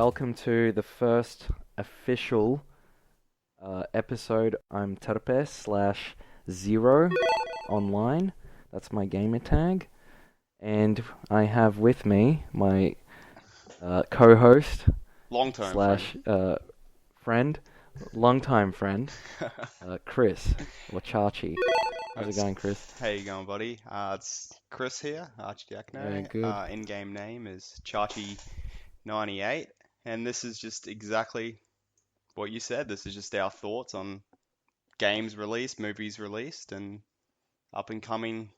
welcome to the first official episode. I'm Terpe slash Zero online. That's my gamer tag. And I have with me my co-host Long term friend. slash friend, longtime friend, Chris, or Chachi. How's it It's, going, Chris? how you going, buddy? It's Chris here, Yeah, Archdiakno. good. In-game name is Chachi98, and this is just exactly what you said. This is just our thoughts on games released, movies released, and up and coming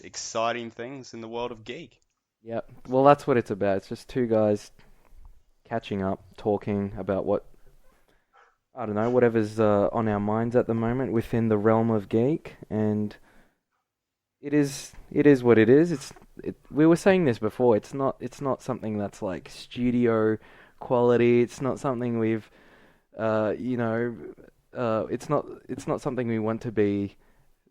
exciting things in the world of Geek. Yep. Well, that's what it's about. It's just two guys catching up, talking about what I don't know, whatever's on our minds at the moment within the realm of geek, and it is what it is. We were saying this before. It's not something that's like studio quality. It's not something we've you know it's not something we want to be.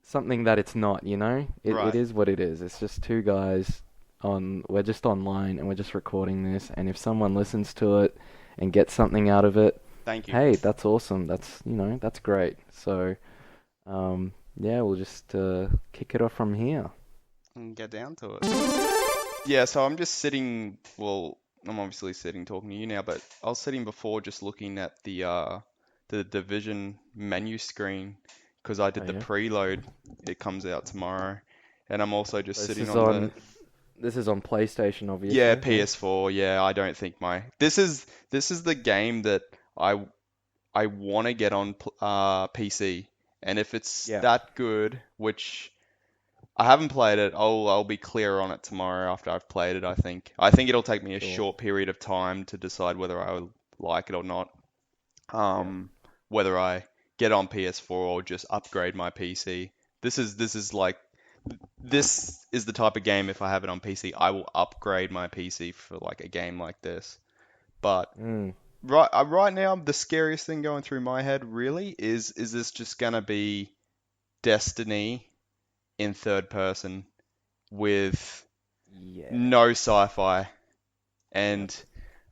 Something that it's not. It Right. is what it is. It's just two guys on. We're just online and we're just recording this. And if someone listens to it and gets something out of it, Thank you. hey, that's awesome. That's great. So, yeah, we'll just kick it off from here. And get down to it. Yeah, so I'm just sitting, well, I'm obviously sitting talking to you now, but I was sitting before just looking at the Division menu screen because I Oh did the yeah. preload. It comes out tomorrow, and I'm also just This sitting is on the on this is on PlayStation, yeah, obviously. Yeah. PS4. Yeah, I don't think my this is the game that I I want to get on PC, and if it's Yeah. that good, which I haven't played it. I'll be clear on it tomorrow after I've played it, I think. I think it'll take me a Sure. short period of time to decide whether I will like it or not. Yeah. Whether I get on PS4 or just upgrade my PC. This is the type of game if I have it on PC, I will upgrade my PC for like a game like this. But Mm. right now, the scariest thing going through my head really is this just gonna be Destiny in third person with Yeah. no sci-fi. Yep. And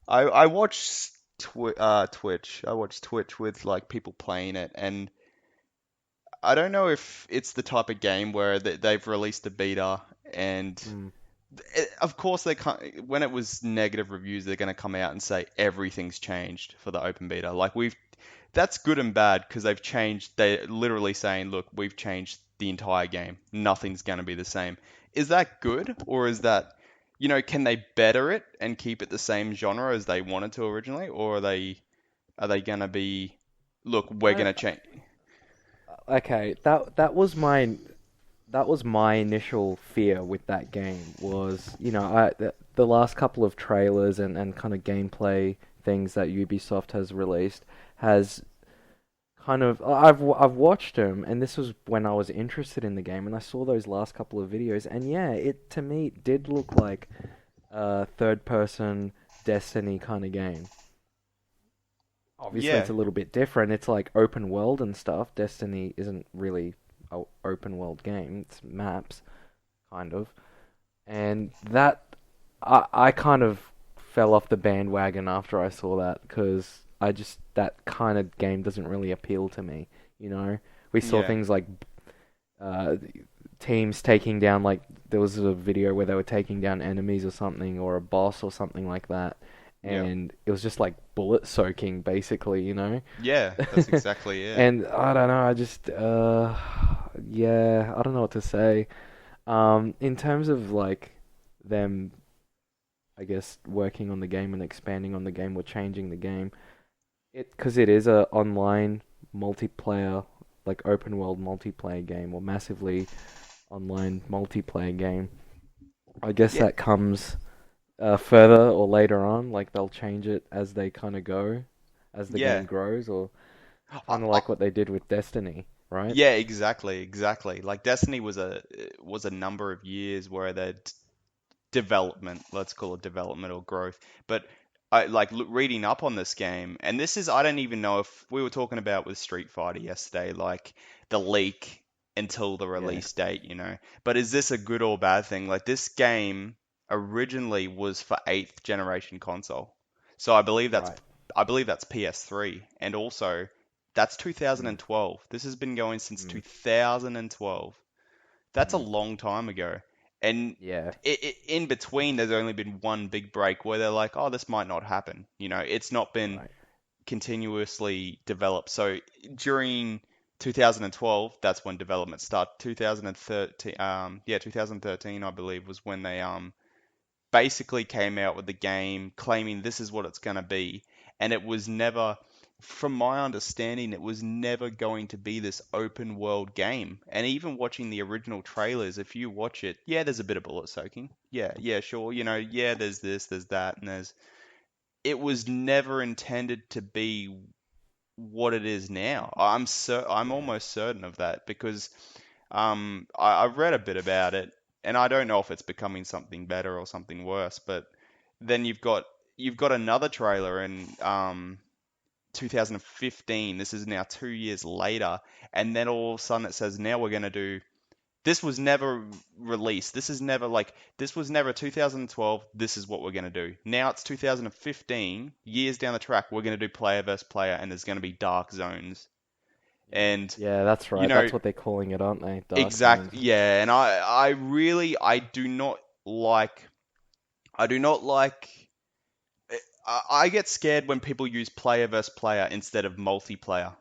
I watch Twitch. I watch Twitch with like people playing it, and I don't know if it's the type of game where they've released a beta, and Mm. of course they can't. When it was negative reviews, they're going to come out and say everything's changed for the open beta. Like that's good and bad because they've changed. They're literally saying, look, we've changed the entire game. Nothing's going to be the same. Is that good, or is that, can they better it and keep it the same genre as they wanted to originally, or are they going to be, look, we're I going to change? okay. That was my initial fear with that game was, the last couple of trailers and kind of gameplay things that Ubisoft has released has kind of I've watched them, and this was when I was interested in the game, and I saw those last couple of videos, and yeah, it to me did look like a third person Destiny kind of game. Obviously, it's Yeah, a little bit different. It's like open world and stuff. Destiny isn't really a open world game. It's maps, kind of. And that I kind of fell off the bandwagon after I saw that because that kind of game doesn't really appeal to me. You know, we saw yeah, things like uh, teams taking down like there was a video where they were taking down enemies or something or a boss or something like that, yeah, and it was just like bullet soaking basically, yeah. That's exactly it. And I don't know, I just yeah, I don't know what to say. In terms of like them, I guess working on the game and expanding on the game or changing the game, because it is a online multiplayer, like open world multiplayer game or massively online multiplayer game. I guess Yeah, that comes further or later on, like they'll change it as they kind of go, as the game yeah. grows, or I, kind of I, like what they did with Destiny, right? yeah, exactly, exactly. Like Destiny was a number of years where the development, let's call it development or growth. But I like reading up on this game, and this is I don't even know if we were talking about with Street Fighter yesterday, like the leak until the Yeah. release date. But is this a good or bad thing? Like this game originally was for eighth generation console. So Right. I believe that's PS3, and also that's Mm. 2012. This has been going since Mm. 2012. That's a Mm. long time ago. And Yeah. in between, there's only been one big break where they're like, oh, this might not happen. You know, it's not been Right. continuously developed. So during 2012, that's when development started. 2013, 2013, I believe, was when they basically came out with the game claiming this is what it's going to be. And it was never, from my understanding, it was never going to be this open world game. And even watching the original trailers, if you watch it, yeah, there's a bit of bullet soaking. Yeah, yeah, sure. You know, yeah, there's this, there's that, and there's. It was never intended to be what it is now. I'm Yeah. almost certain of that because I've read a bit about it, and I don't know if it's becoming something better or something worse. But then you've got another trailer in 2015. This is now 2 years later, and then all of a sudden it says now we're going to do. This was never released. This was never 2012. This is what we're going to do. Now it's 2015. Years down the track, we're going to do player versus player, and there's going to be dark zones. Yeah. And Yeah, that's you right. know, That's what they're calling it, aren't they? Dark Zones. exact, yeah, and I really, like, I do not like, I get scared when people use player versus player instead of multiplayer.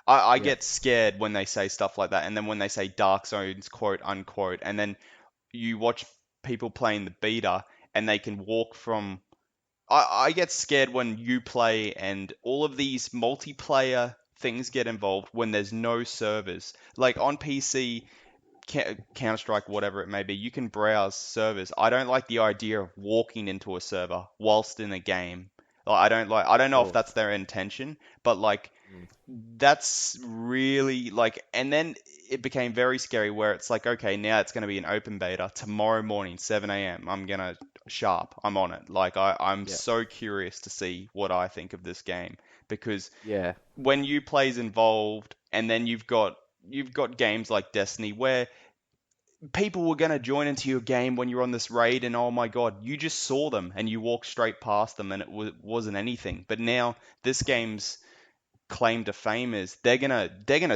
I Yeah. get scared when they say stuff like that, and then when they say Dark Zones, quote unquote, and then you watch people playing the beta and they can walk from. I get scared when you play and all of these multiplayer things get involved when there's no servers. Like on PC, Counter Strike, whatever it may be, you can browse servers. I don't like the idea of walking into a server whilst in a game. Like, I don't know if Sure. that's their intention, but like Mm. that's really like, and then it became very scary where it's like, okay, now it's going to be an open beta tomorrow morning, 7 a.m. I'm on it. Like I'm Yeah. so curious to see what I think of this game because Yeah. when Uplay's involved, and then you've got games like Destiny where people were going to join into your game when you're on this raid, and oh my god, you just saw them and you walked straight past them and wasn't anything. But now this game's claim to fame is they're gonna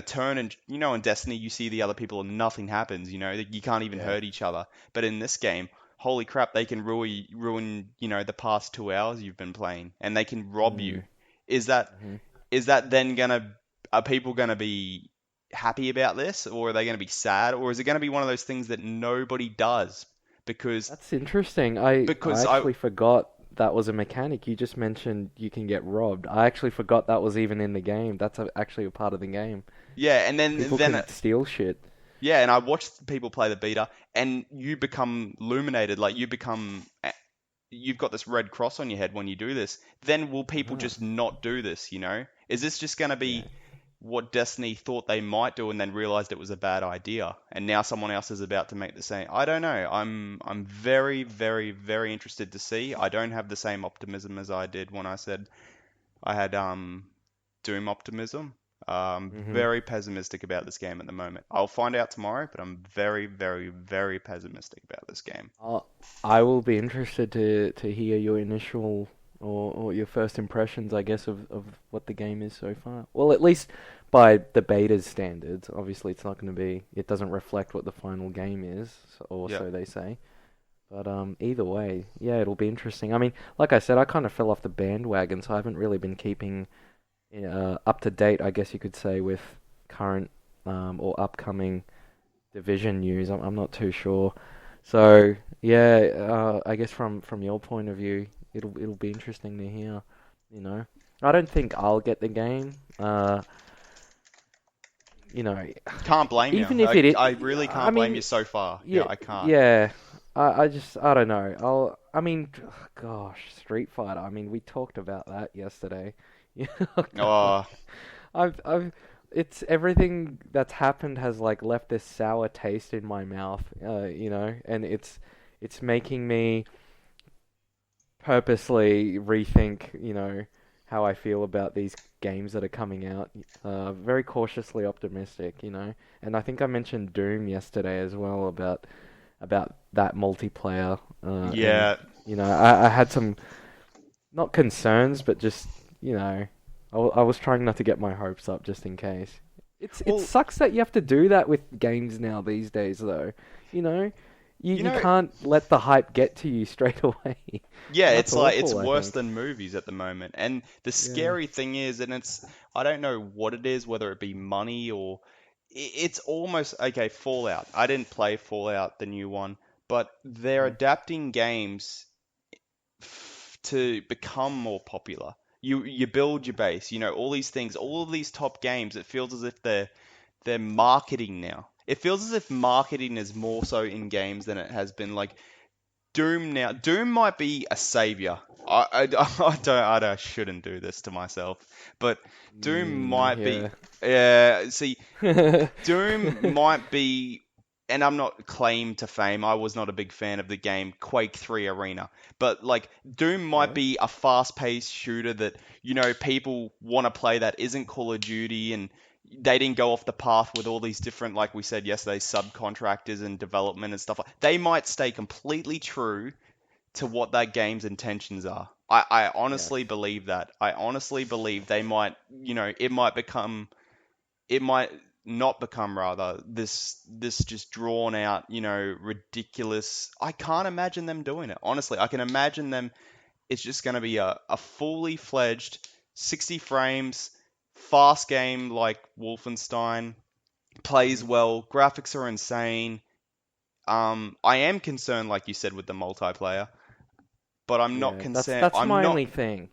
turn, and you know in Destiny you see the other people and nothing happens, you know, you can't even Yeah. hurt each other. But in this game, holy crap, they can ruin, you know, the past 2 hours you've been playing, and they can rob you. Mm. Is that Hmm. is that then gonna are people gonna be happy about this, or are they gonna be sad, or is it gonna be one of those things that nobody does because That's interesting. I because I actually forgot that was a mechanic. You just mentioned you can get robbed. I actually forgot that was even in the game. That's actually a part of the game. yeah, and People then can steal shit. yeah, and I watched people play the beta, and you become illuminated, like you've got this red cross on your head when you do this. Then will people Uh-huh. just not do this, you know? Is this just going to Yeah. be what Destiny thought they might do and then realized it was a bad idea, and now someone else is about to make the same? I don't know. I'm very, very, very interested to see. I don't have the same optimism as I did when I said I had Doom optimism. Hmm. Very pessimistic about this game at the moment. I'll find out tomorrow, but I'm very, very, very pessimistic about this game. I will be interested to hear your initial or your first impressions, I guess, of what the game is so far. Well, at least by the beta's standards. Obviously, it's not going to be. It doesn't reflect what the final game is, or Yeah. so they say. But either way, yeah, it'll be interesting. I mean, like I said, I kind of fell off the bandwagon, so I haven't really been keeping up to date, I guess you could say, with current or upcoming division news. I'm not too sure. So yeah, I guess from your point of view, it'll be interesting to hear. You know, I don't think I'll get the game. You know, Can't blame you. even if it, I really I can't blame you mean, so far. Yeah, yeah, I can't. yeah. I just I don't know. I mean, gosh, Street Fighter. I mean, we talked about that yesterday. Yeah, oh God. Oh, I've it's everything that's happened has like left this sour taste in my mouth, and it's making me purposely rethink, how I feel about these games that are coming out. Very cautiously optimistic, and I think I mentioned Doom yesterday as well about that multiplayer, and yeah. I had some not concerns, but just I was trying not to get my hopes up just in case. It Well, sucks that you have to do that with games now these days, though. You know, you you you know, can't let the hype get to you straight away, yeah, and that's it's like it's awful, I worse think. than movies at the moment. And the Yeah. scary thing is, and it's I don't know what it is, whether it be money or it's almost okay, Fallout. I didn't play Fallout, the new one, but they're Mm. adapting games to become more popular. You build your base, all these things, all of these top games. It feels as if they're marketing now. It feels as if marketing is more so in games than it has been. Like Doom now. Doom might be a savior. I shouldn't do this to myself, but Doom might be. Yeah. Yeah, see, Doom might be, and I'm not claim to fame. I was not a big fan of the game Quake 3 Arena, but like Doom might Okay. be a fast-paced shooter that people want to play that isn't Call of Duty, and they didn't go off the path with all these different, like we said yesterday, subcontractors and development and stuff. They might stay completely true to what that game's intentions are. I Yes. honestly believe that. I honestly believe they might, it might become it might not become rather this just drawn out, ridiculous. I can't imagine them doing it. Honestly, I can imagine them. It's just going to be a fully fledged 60 frames fast game like Wolfenstein. Plays Mm. well, graphics are insane. I am concerned, like you said, with the multiplayer, but I'm not Yeah. That's concerned. that's I'm my not only thing.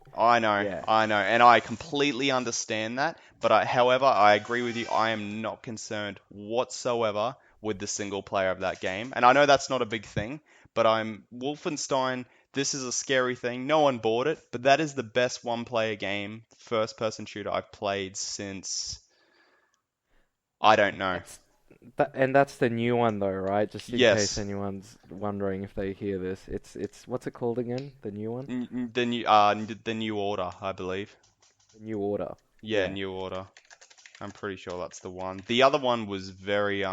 Yeah. I know, and I completely understand that. But however, I agree with you. I am not concerned whatsoever with the single player of that game. And I know that's not a big thing, but I'm Wolfenstein. This is a scary thing. No one bought it, but that is the best one-player game, first-person shooter I've played since I don't know. That's and that's the new one though, right? Just in case Yes, anyone's wondering if they hear this. It's what's it called again? The new one? the New Order, I believe. The New Order. Yeah, Yeah. New Order. I'm pretty sure that's the one. The other one was very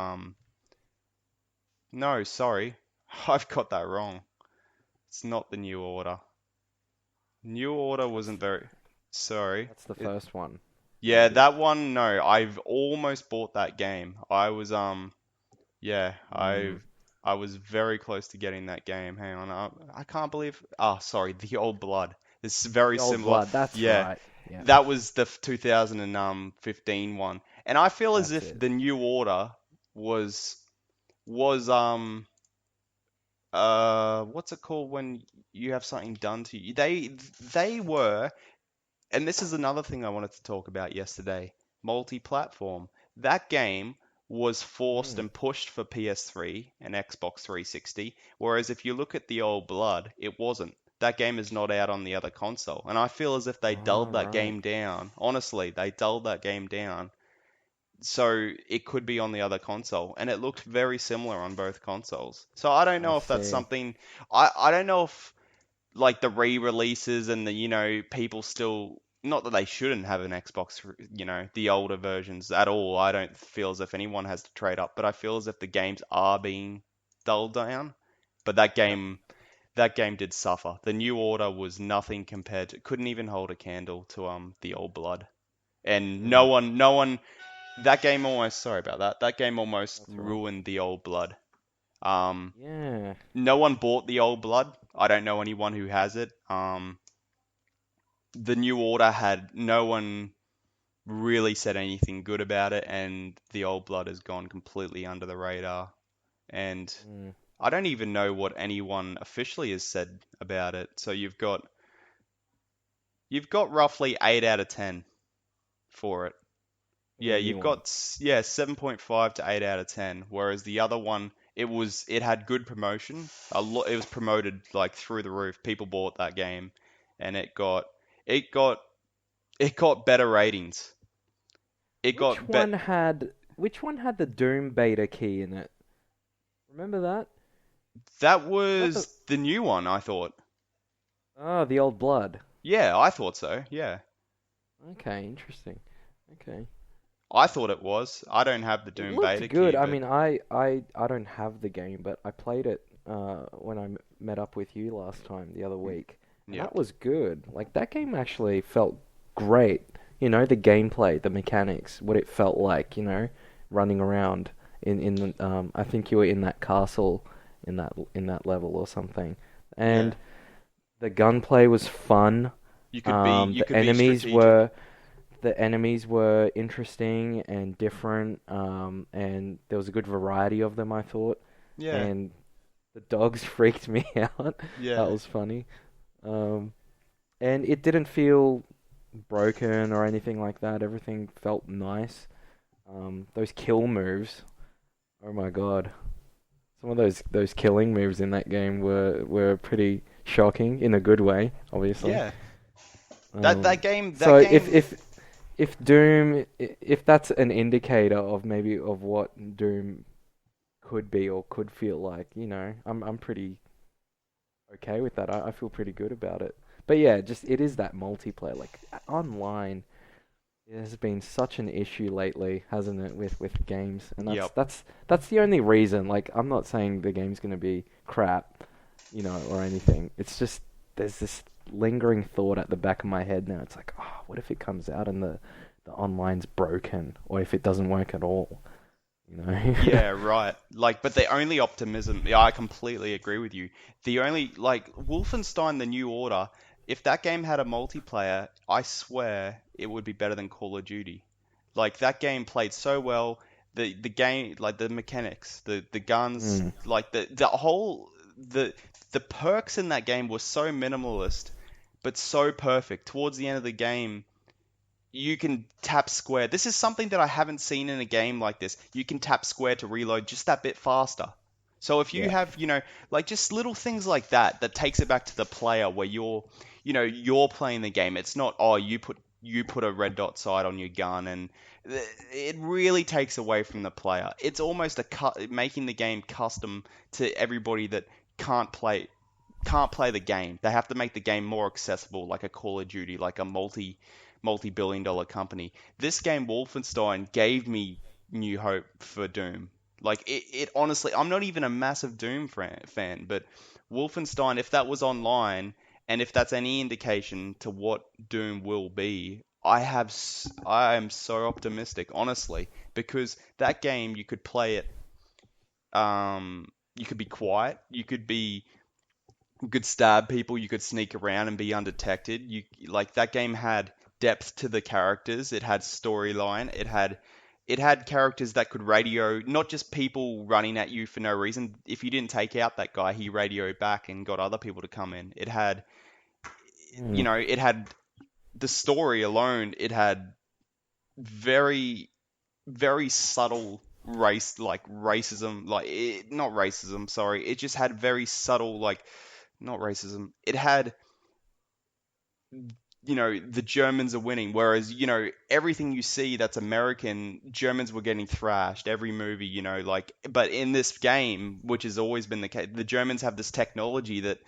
no, sorry. I've got that wrong. It's not the New Order. New Order That's wasn't very sorry. that's the It first one, Yeah, maybe. that one no, I've almost bought that game. Yeah, Mm. I was very close to getting that game. Hang on. I can't believe sorry, The Old Blood. It's very The Old similar. Blood, that's Yeah, right. Yeah, that was the 2015 one. And I feel as that's if it. the New Order was was what's it called when you have something done to you? They were, and this is another thing I wanted to talk about yesterday, multi-platform. That game was forced Mm. and pushed for PS3 and Xbox 360, whereas if you look at the old blood, it wasn't. That game is not out on the other console, and I feel as if they Oh, dulled that right. game down. Honestly, they dulled that game down so it could be on the other console, and it looked very similar on both consoles. So I don't I know if that's see. something. I don't know if like the re-releases and the people still, not that they shouldn't have an Xbox, the older versions at all. I don't feel as if anyone has to trade up, but I feel as if the games are being dulled down. But Yep. that game did suffer. The New Order was nothing compared to, couldn't even hold a candle to the Old Blood. And Mm. no one, that game almost, sorry about that. That game almost That's all right. ruined the Old Blood. Um, Yeah. no one bought the Old Blood. I don't know anyone who has it. The New Order had no one really said anything good about it, and the Old Blood has gone completely under the radar. And Mm. I don't even know what anyone officially has said about it. So you've got roughly 8 out of 10 for it. For the Yeah, new you've one. got 7.5 to 8 out of 10, whereas the other one it had good promotion. It was promoted like through the roof. People bought that game, and it got it got better ratings. It got bet Which one had the Doom beta key in it? Remember that? That Was that the was the new one, I thought. Oh, the Old Blood. Yeah, I thought so. Yeah, Okay, interesting. Okay. I thought it was. I don't have the It Doom looked beta key, good. I but mean, I don't have the game, but I played it when I met up with you last time the other week, and Yep. that was good. Like that game actually felt great. The gameplay, the mechanics, what it felt like. Running around I think you were in that castle in that level or something, Yeah. and the gunplay was fun. You The could be enemies strategic. were the enemies were interesting and different, and there was a good variety of them, I thought. Yeah. And the dogs freaked me out. That Yeah. was funny. Um, and it didn't feel broken or anything like that. Everything felt nice. Those kill moves, oh my God. Some of those killing moves in that game were pretty shocking in a good way, obviously. Yeah. That Um, that game so that if game if if Doom, if that's an indicator of maybe of what Doom could be or could feel like, I'm pretty okay with that. I feel pretty good about it. But yeah, just it is that multiplayer. Like online, it has been such an issue lately, hasn't it, with games? And that's Yep. that's that's the only reason. Like I'm not saying the game's gonna be crap, or anything. It's just there's this lingering thought at the back of my head now. It's like, oh, what if it comes out and the online's broken, or if it doesn't work at all? You know? Yeah, right. Like, but the only optimism, yeah, I completely agree with you. The only, like, Wolfenstein: The New Order, if that game had a multiplayer, I swear it would be better than Call of Duty. Like, that game played so well. The game, like, the mechanics, the guns, Mm, like, the, the perks in that game were so minimalist, but so perfect. Towards the end of the game, you can tap square. This is something that I haven't seen in a game like this. You can tap square to reload just that bit faster. So if you yeah. have, like just little things like that that takes it back to the player where you're playing the game. It's not, oh, you put a red dot sight on your gun and it really takes away from the player. It's almost making the game custom to everybody that can't play can't play the game. They have to make the game more accessible, like a Call of Duty, like a multi-billion dollar company. This game, Wolfenstein, gave me new hope for Doom. Like it honestly, I'm not even a massive Doom fan, but Wolfenstein, if that was online and if that's any indication to what Doom will be, I am so optimistic, honestly, because that game you could play it. You could be quiet. You could stab people, you could sneak around and be undetected. You like that game had depth to the characters, it had storyline, it had characters that could radio, not just people running at you for no reason. If you didn't take out that guy, he radioed back and got other people to come in. Mm, It had the story alone, it had very very subtle racism, not racism, sorry. It just had very subtle not racism. It had, the Germans are winning, whereas, everything you see that's American, Germans were getting thrashed every movie, but in this game, which has always been the case, the Germans have this technology that,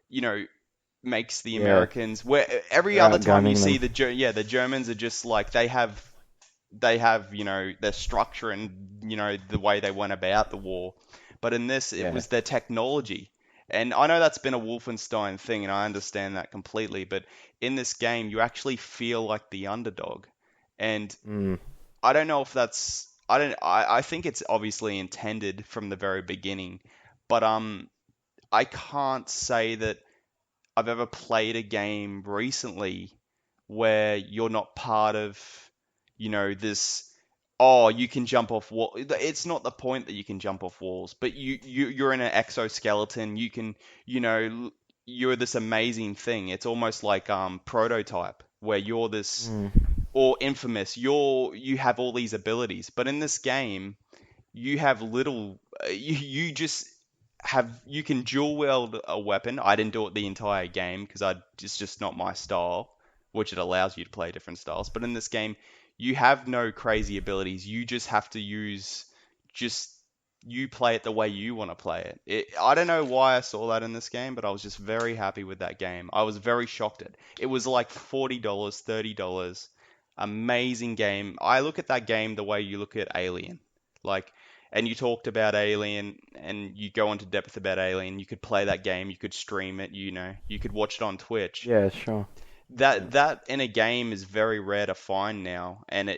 you know, makes the yeah, Americans, where every they're other time you outgunning see them. the Germans are just like they have their structure and the way they went about the war, but in this it Yeah. was their technology. And I know that's been a Wolfenstein thing and I understand that completely, but in this game you actually feel like the underdog. And Mm, I don't know if that's I think it's obviously intended from the very beginning, but I can't say that I've ever played a game recently where you're not part of, this. Oh, you can jump off wall. It's not the point that you can jump off walls, but you're in an exoskeleton. You can, you know, you're this amazing thing. It's almost like Prototype, where you're this, mm, or Infamous. You have all these abilities, but in this game you have little you just you can dual wield a weapon. I didn't do it the entire game because it's just not my style, which it allows you to play different styles. But in this game you have no crazy abilities. You just have to just you play it the way you want to play I don't know why I saw that in this game, but I was just very happy with that game. I was very shocked at it. Was like $40, $30. Amazing game. I look at that game the way you look at Alien. Like and you talked about Alien and you go into depth about Alien, you could play that game, you could stream it, you could watch it on Twitch. Yeah, sure. Yeah. That in a game is very rare to find now, and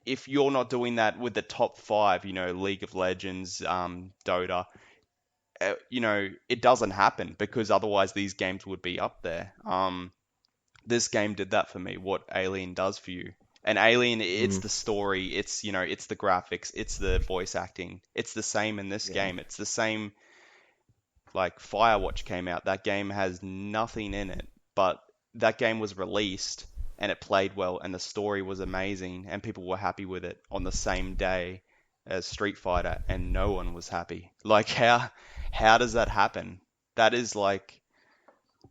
if you're not doing that with the top five, League of Legends, Dota, it doesn't happen because otherwise these games would be up there. This game did that for me, what Alien does for you. And Alien, it's Mm, the story, it's the graphics, it's the voice acting. It's the same in this yeah. game. It's the same, like Firewatch came out. That game has nothing in it, but that game was released and it played well and the story was amazing and people were happy with it on the same day as Street Fighter and no one was happy. Like how does that happen? That is like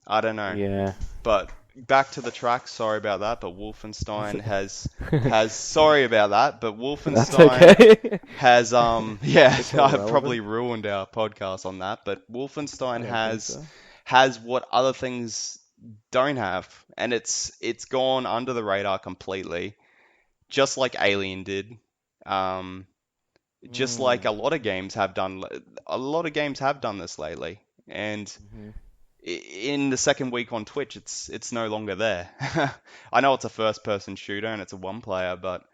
I don't know. Yeah. But back to the track, sorry about that, but Wolfenstein has sorry about that, but That's Wolfenstein okay. has yeah, It's all I've relevant. probably ruined our podcast on that, but I Wolfenstein don't think has so. has what other things don't have, and it's gone under the radar completely, just like Alien did. Um, just like Mm. a lot of games have done this lately, and Hmm. in the second week on Twitch, it's no longer there. I know it's a first person shooter and it's a one player, but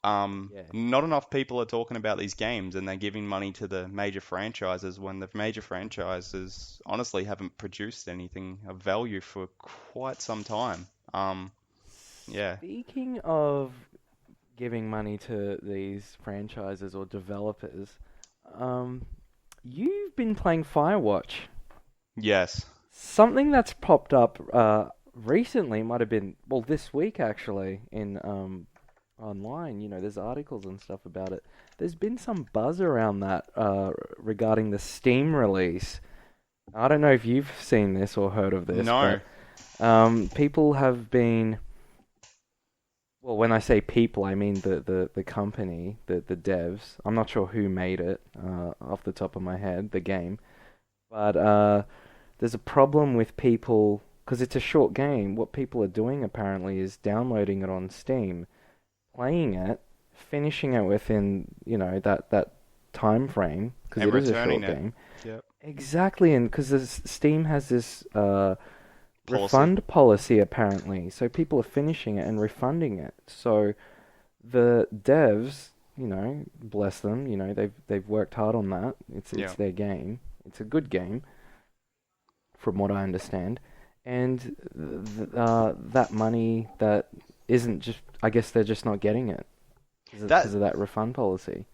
Yeah. not enough people are talking about these games and they're giving money to the major franchises when the major franchises honestly haven't produced anything of value for quite some time. Yeah. Speaking of giving money to these franchises or developers, um, you've been playing Firewatch. Yes. Something that's popped up recently might have been, well, this week actually in online. There's articles and stuff about it. There's been some buzz around that regarding the Steam release. I don't know if you've seen this or heard of this, No. but people have been. Well, when I say people, I mean the company, the devs. I'm not sure who made it off the top of my head, the game. But there's a problem with people, because it's a short game. What people are doing apparently is downloading it on Steam, playing it, finishing it within, that time frame, because And it is a returning short it. game. Yep. Exactly, and because Steam has this Policy. refund policy apparently, so people are finishing it and refunding it. So the devs, bless them, they've worked hard on that. It's Yeah. their game. It's a good game, from what I understand, and that money that isn't just, I guess they're just not getting it That because of that refund policy.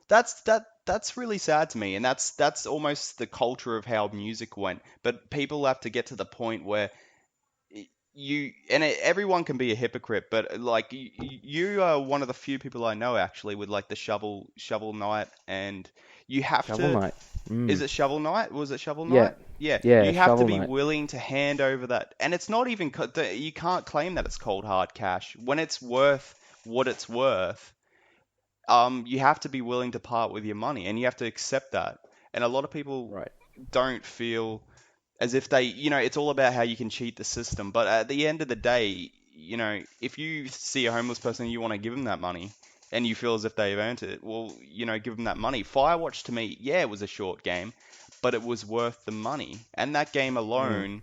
that's really sad to me, and that's almost the culture of how music went. But people have to get to the point where everyone can be a hypocrite, but like you are one of the few people I know actually with like the shovel knight, and you have Shovel to. Knight. Is Mm. it Shovel Knight? Was it Shovel Yeah, Knight? Yeah, yeah, you have to Shovel be Knight. willing to hand over that, and it's not even you can't claim that it's cold hard cash when it's worth what it's worth. You have to be willing to part with your money and you have to accept that. And a lot of people Right. don't feel as if it's all about how you can cheat the system. But at the end of the day, if you see a homeless person and you want to give them that money and you feel as if they've earned it, well, give them that money. Firewatch to me, yeah, it was a short game, but it was worth the money. And that game Mm. alone,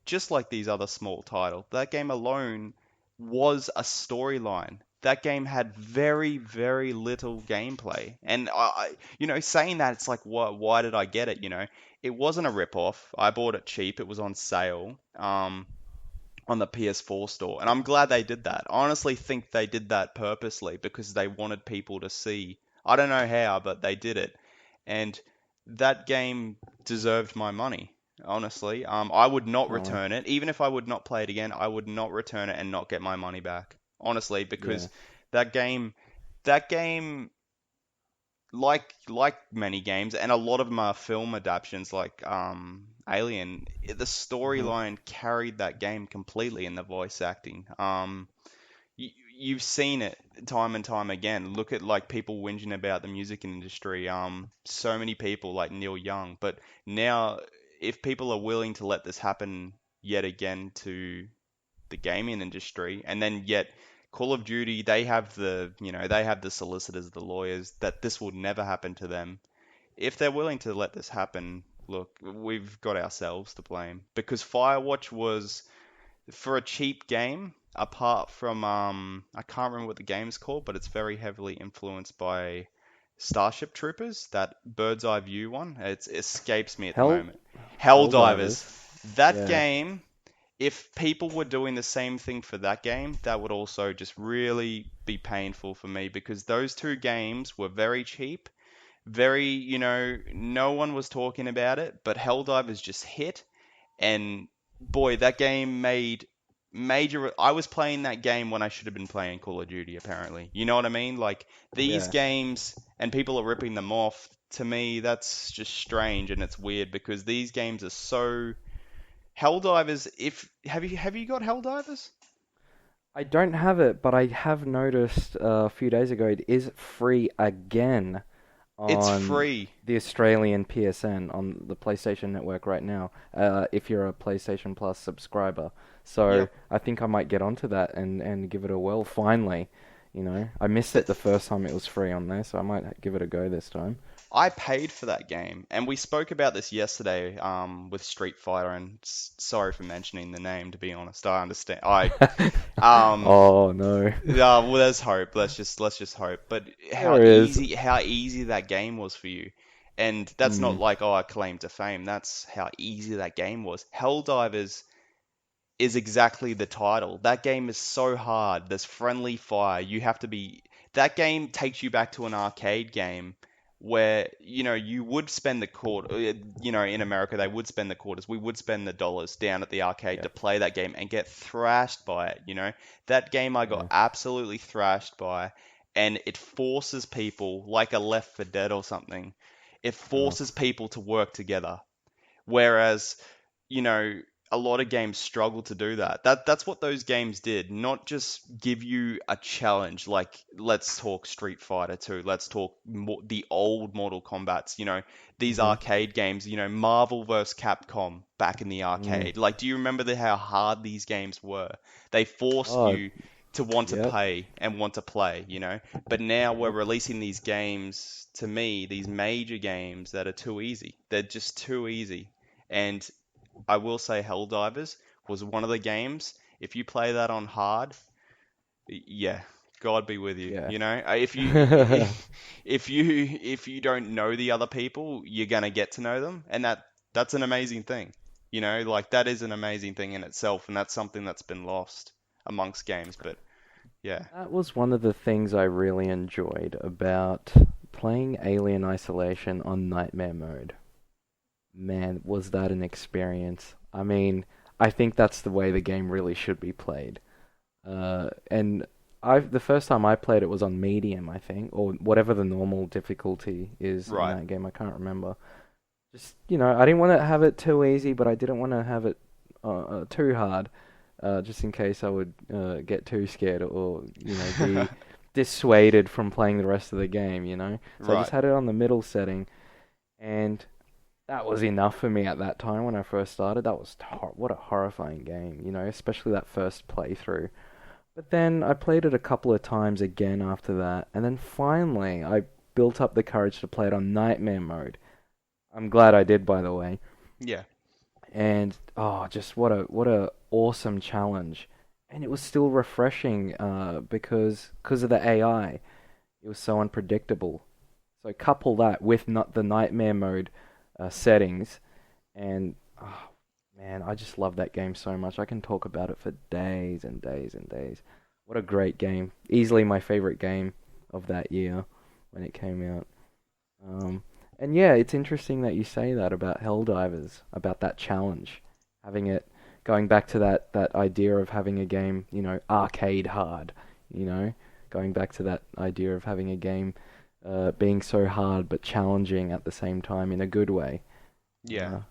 just like these other small titles, that game alone was a storyline. That game had very, very little gameplay. And saying that, it's like, why did I get it? It wasn't a rip-off. I bought it cheap. It was on sale. On the PS4 store. And I'm glad they did that. I honestly think they did that purposely because they wanted people to see. I don't know how, but they did it. And that game deserved my money, honestly. I would not Definitely. return it. Even if I would not play it again, I would not return it and not get my money back. Honestly, Yeah. because that game that game like many games, and a lot of them are film adaptations, like Alien. The Uh-huh. storyline carried that game completely in the voice acting. You've seen it time and time again. Look at like people whinging about the music industry. So many people like Neil Young, but now if people are willing to let this happen yet again to the gaming industry, and then yet Call of Duty, they have they have the solicitors, the lawyers, that this would never happen to them. If they're willing to let this happen, look, we've got ourselves to blame because Firewatch was for a cheap game. Apart from I can't remember what the game's called, but it's very heavily influenced by Starship Troopers, that bird's eye view one. It escapes me at the Hell, moment. Helldivers. Helldivers. That Yeah. game, if people were doing the same thing for that game, that would also just really be painful for me because those two games were very cheap, very, no one was talking about it, but Helldivers just hit, and boy, that game made major. I was playing that game when I should have been playing Call of Duty, apparently. You know what I mean? Like these Yeah. games, and people are ripping them off. To me, that's just strange and it's weird because these games are so Helldivers. If have you got Helldivers? I don't have it, but I have noticed a few days ago it is free again It's on free. the Australian PSN on the PlayStation Network right now, if you're a PlayStation Plus subscriber. So Yep. I think I might get onto that and give it a whirl finally. I missed it the first time it was free on there, so I might give it a go this time. I paid for that game, and we spoke about this yesterday with Street Fighter. And sorry for mentioning the name. To be honest, I understand. Um, Oh no. well, there's hope. Let's just hope. But There is. how easy that game was for you, and that's not Mm, like a claim to fame. That's how easy that game was. Helldivers is exactly the title. That game is so hard. There's friendly fire. You have to be. That game takes you back to an arcade game where, you would spend the quarter, in America, they would spend the quarters. We would spend the dollars down at the arcade yeah, to play that game and get thrashed by it. That game I got yeah. absolutely thrashed by, and it forces people, like a Left 4 Dead or something, it Oh, forces people to work together. Whereas, you know, a lot of games struggle to do that. That's what those games did, not just give you a challenge like let's talk Street Fighter 2, let's talk the old Mortal Kombats, these mhm. arcade games, Marvel vs. Capcom back in the Mm. arcade. Like, do you remember how hard these games were? They forced Oh, you to want to yep, pay and want to play. But now we're yep. releasing these games, to me, these major games that are too easy. They're just too easy. And I will say Helldivers was one of the games. If you play that on hard, yeah, God be with you. Yeah. If you if you don't know the other people, you're gonna get to know them, and that's an amazing thing. Like that is an amazing thing in itself, and that's something that's been lost amongst games. But yeah, That was one of the things I really enjoyed about playing Alien Isolation on Nightmare mode. Man, was that an experience. I mean, I think that's the way the game really should be played. And the first time I played it was on medium, I think, or whatever the normal difficulty is in right. that game. I can't remember. Just, I didn't want to have it too easy, but I didn't want to have it too hard, just in case I would get too scared or, be dissuaded from playing the rest of the game. So I just Right. had it on the middle setting, and that was enough for me at that time when I first started. That was what a horrifying game, especially that first playthrough. But then I played it a couple of times again after that, and then finally I built up the courage to play it on Nightmare mode. I'm glad I did, by the way. Yeah. And oh, just what a awesome challenge. And it was still refreshing because of the AI. It was so unpredictable. So couple that with not the Nightmare mode settings, and oh, man, I just love that game so much. I can talk about it for days and days and days. What a great game. Easily my favorite game of that year when it came out. Um, and yeah, it's interesting that you say that about Helldivers, about that challenge, having it going back to that idea of having a game, arcade hard, you know, going back to that idea of having a game being so hard but challenging at the same time in a good way. Yeah. Uh,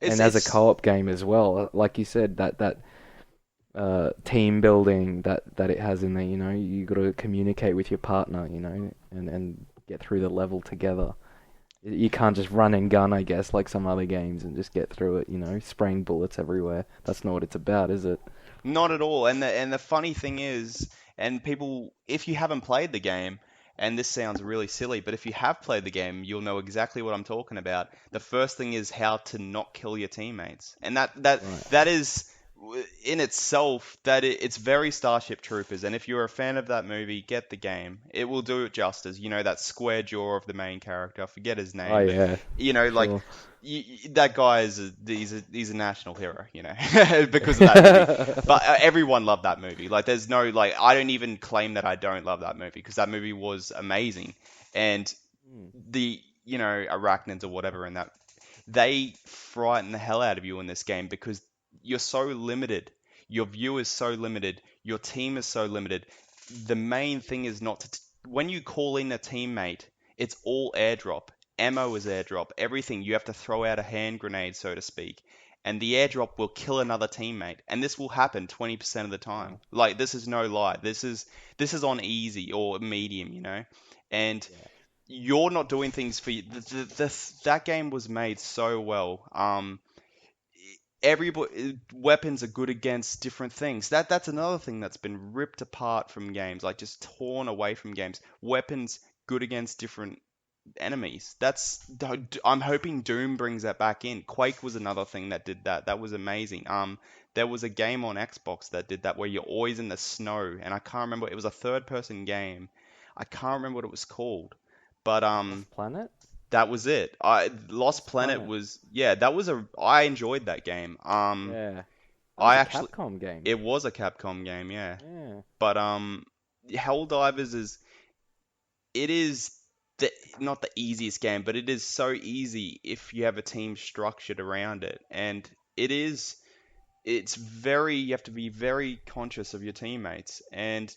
It's and as a it's co-op game as well, like you said, that team building that it has in there, you got to communicate with your partner, and get through the level together. You can't just run and gun, I guess, like some other games and just get through it, spraying bullets everywhere. That's not what it's about, is it? Not at all. And the funny thing is, And people, if you haven't played the game, and this sounds really silly, but if you have played the game, you'll know exactly what I'm talking about. The first thing is how to not kill your teammates, and Right. that is in itself it's very Starship Troopers. And if you're a fan of that movie, get the game. It will do it justice. You know that square jaw of the main character. I forget his Oh name, but yeah, like sure. that guy is he's a national hero. Because of that movie. But everyone loved that movie. Like, there's no like, I don't even claim that I don't love that movie because that movie was amazing. And Hmm. the arachnids or whatever in that, they frighten the hell out of you in this game because you're so limited. Your view is so limited. Your team is so limited. The main thing is not to when you call in a teammate, it's all airdrop. Ammo is airdrop. Everything you have to throw out a hand grenade, so to speak, and the airdrop will kill another teammate. And this will happen 20% of the time. Wow. Like, this is no lie. This is on easy or medium. And Yeah. you're not doing things for you. That game was made so well. Everybody weapons are good against different things. That's another thing that's been ripped apart from games, like just torn away from games. Weapons good against different enemies. I'm hoping Doom brings that back in. Quake was another thing that did that. That was amazing. There was a game on Xbox that did that where you're always in the snow, and I can't remember. It was a third person game. I can't remember what it was called, but Lost Planet? that was it. Lost Lost Planet Planet. was, yeah, that was a I enjoyed that game. Yeah. That I was a actually Capcom game. It was a Capcom game, yeah. Yeah. But Helldivers it is the not the easiest game, but it is so easy if you have a team structured around it. And it is it's very you have to be very conscious of your teammates. And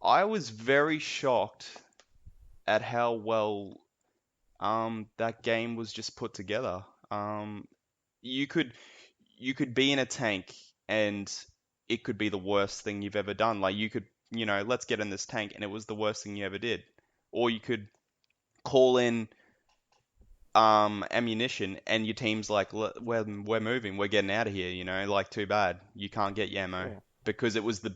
I was very shocked at how well that game was just put together. You could you could be in a tank and it could be the worst thing you've ever done. Like, you could, let's get in this tank, and it was the worst thing you ever did. Or you could call in ammunition, and your team's like, we're moving, we're getting out of here, like, too bad. You can't get your ammo Sure. because it was the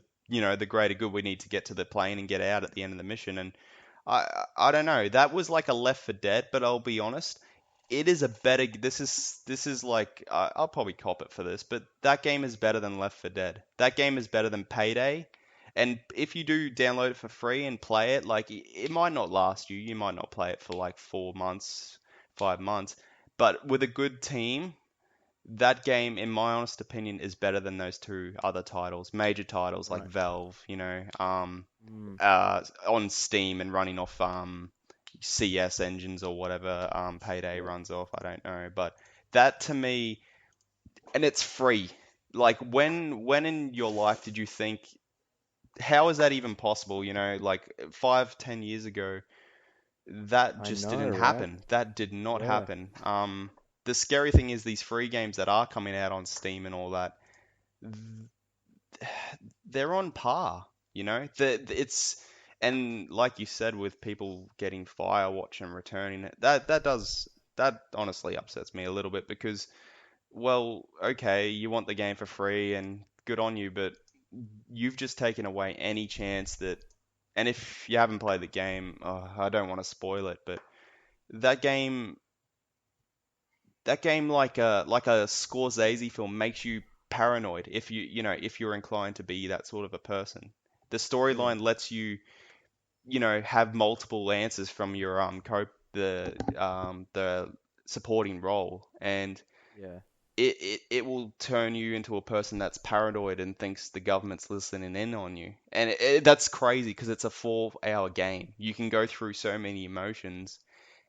greater good. We need to get to the plane and get out at the end of the mission. And I don't know. That was like a Left 4 Dead, but I'll be honest, it is a better. This is like, I'll probably cop it for this, but that game is better than Left 4 Dead. That game is better than Payday. And if you do download it for free and play it, like, it might not last you. You might not play it for like 4 months, 5 months, but with a good team, that game, in my honest opinion, is better than those two other titles, major titles like Right. Valve, Mm. on Steam and running off CS engines or whatever Payday Sure. runs off. I don't know, but that to me, and it's free. Like, when in your life did you think, how is that even possible? Like 5, 10 years ago, that I just know, didn't right? happen. That did not Yeah. happen. The scary thing is these free games that are coming out on Steam and all that, they're on par. It's and like you said, with people getting Firewatch and returning it, that honestly upsets me a little bit because, well, okay, you want the game for free and good on you, but you've just taken away any chance that. And if you haven't played the game, I don't want to spoil it, but that game like a Scorsese film makes you paranoid if you're inclined to be that sort of a person. The Yeah. storyline lets you have multiple answers from your the supporting role, and Yeah. it will turn you into a person that's paranoid and thinks the government's listening in on you. And that's crazy because it's a 4-hour game. You can go through so many emotions,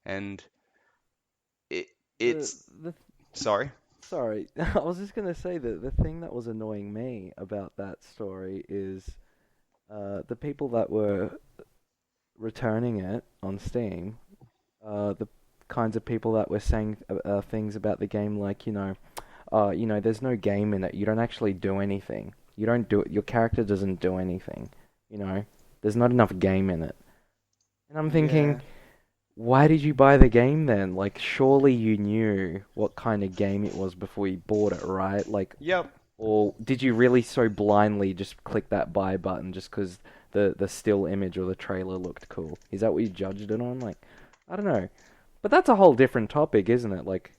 and it The it's the sorry. Sorry, I was just gonna say that the thing that was annoying me about that story is the people that were returning it on Steam, the kinds of people that were saying things about the game like, there's no game in it. You don't actually do anything. You don't do it. Your character doesn't do anything. You know, there's not enough game in it. And I'm thinking, Yeah. why did you buy the game then? Like, surely you knew what kind of game it was before you bought it, right? Like, Yep. Or did you really so blindly just click that buy button just because the still image or the trailer looked cool? Is that what you judged it on? Like, I don't know. But that's a whole different topic, isn't it? Like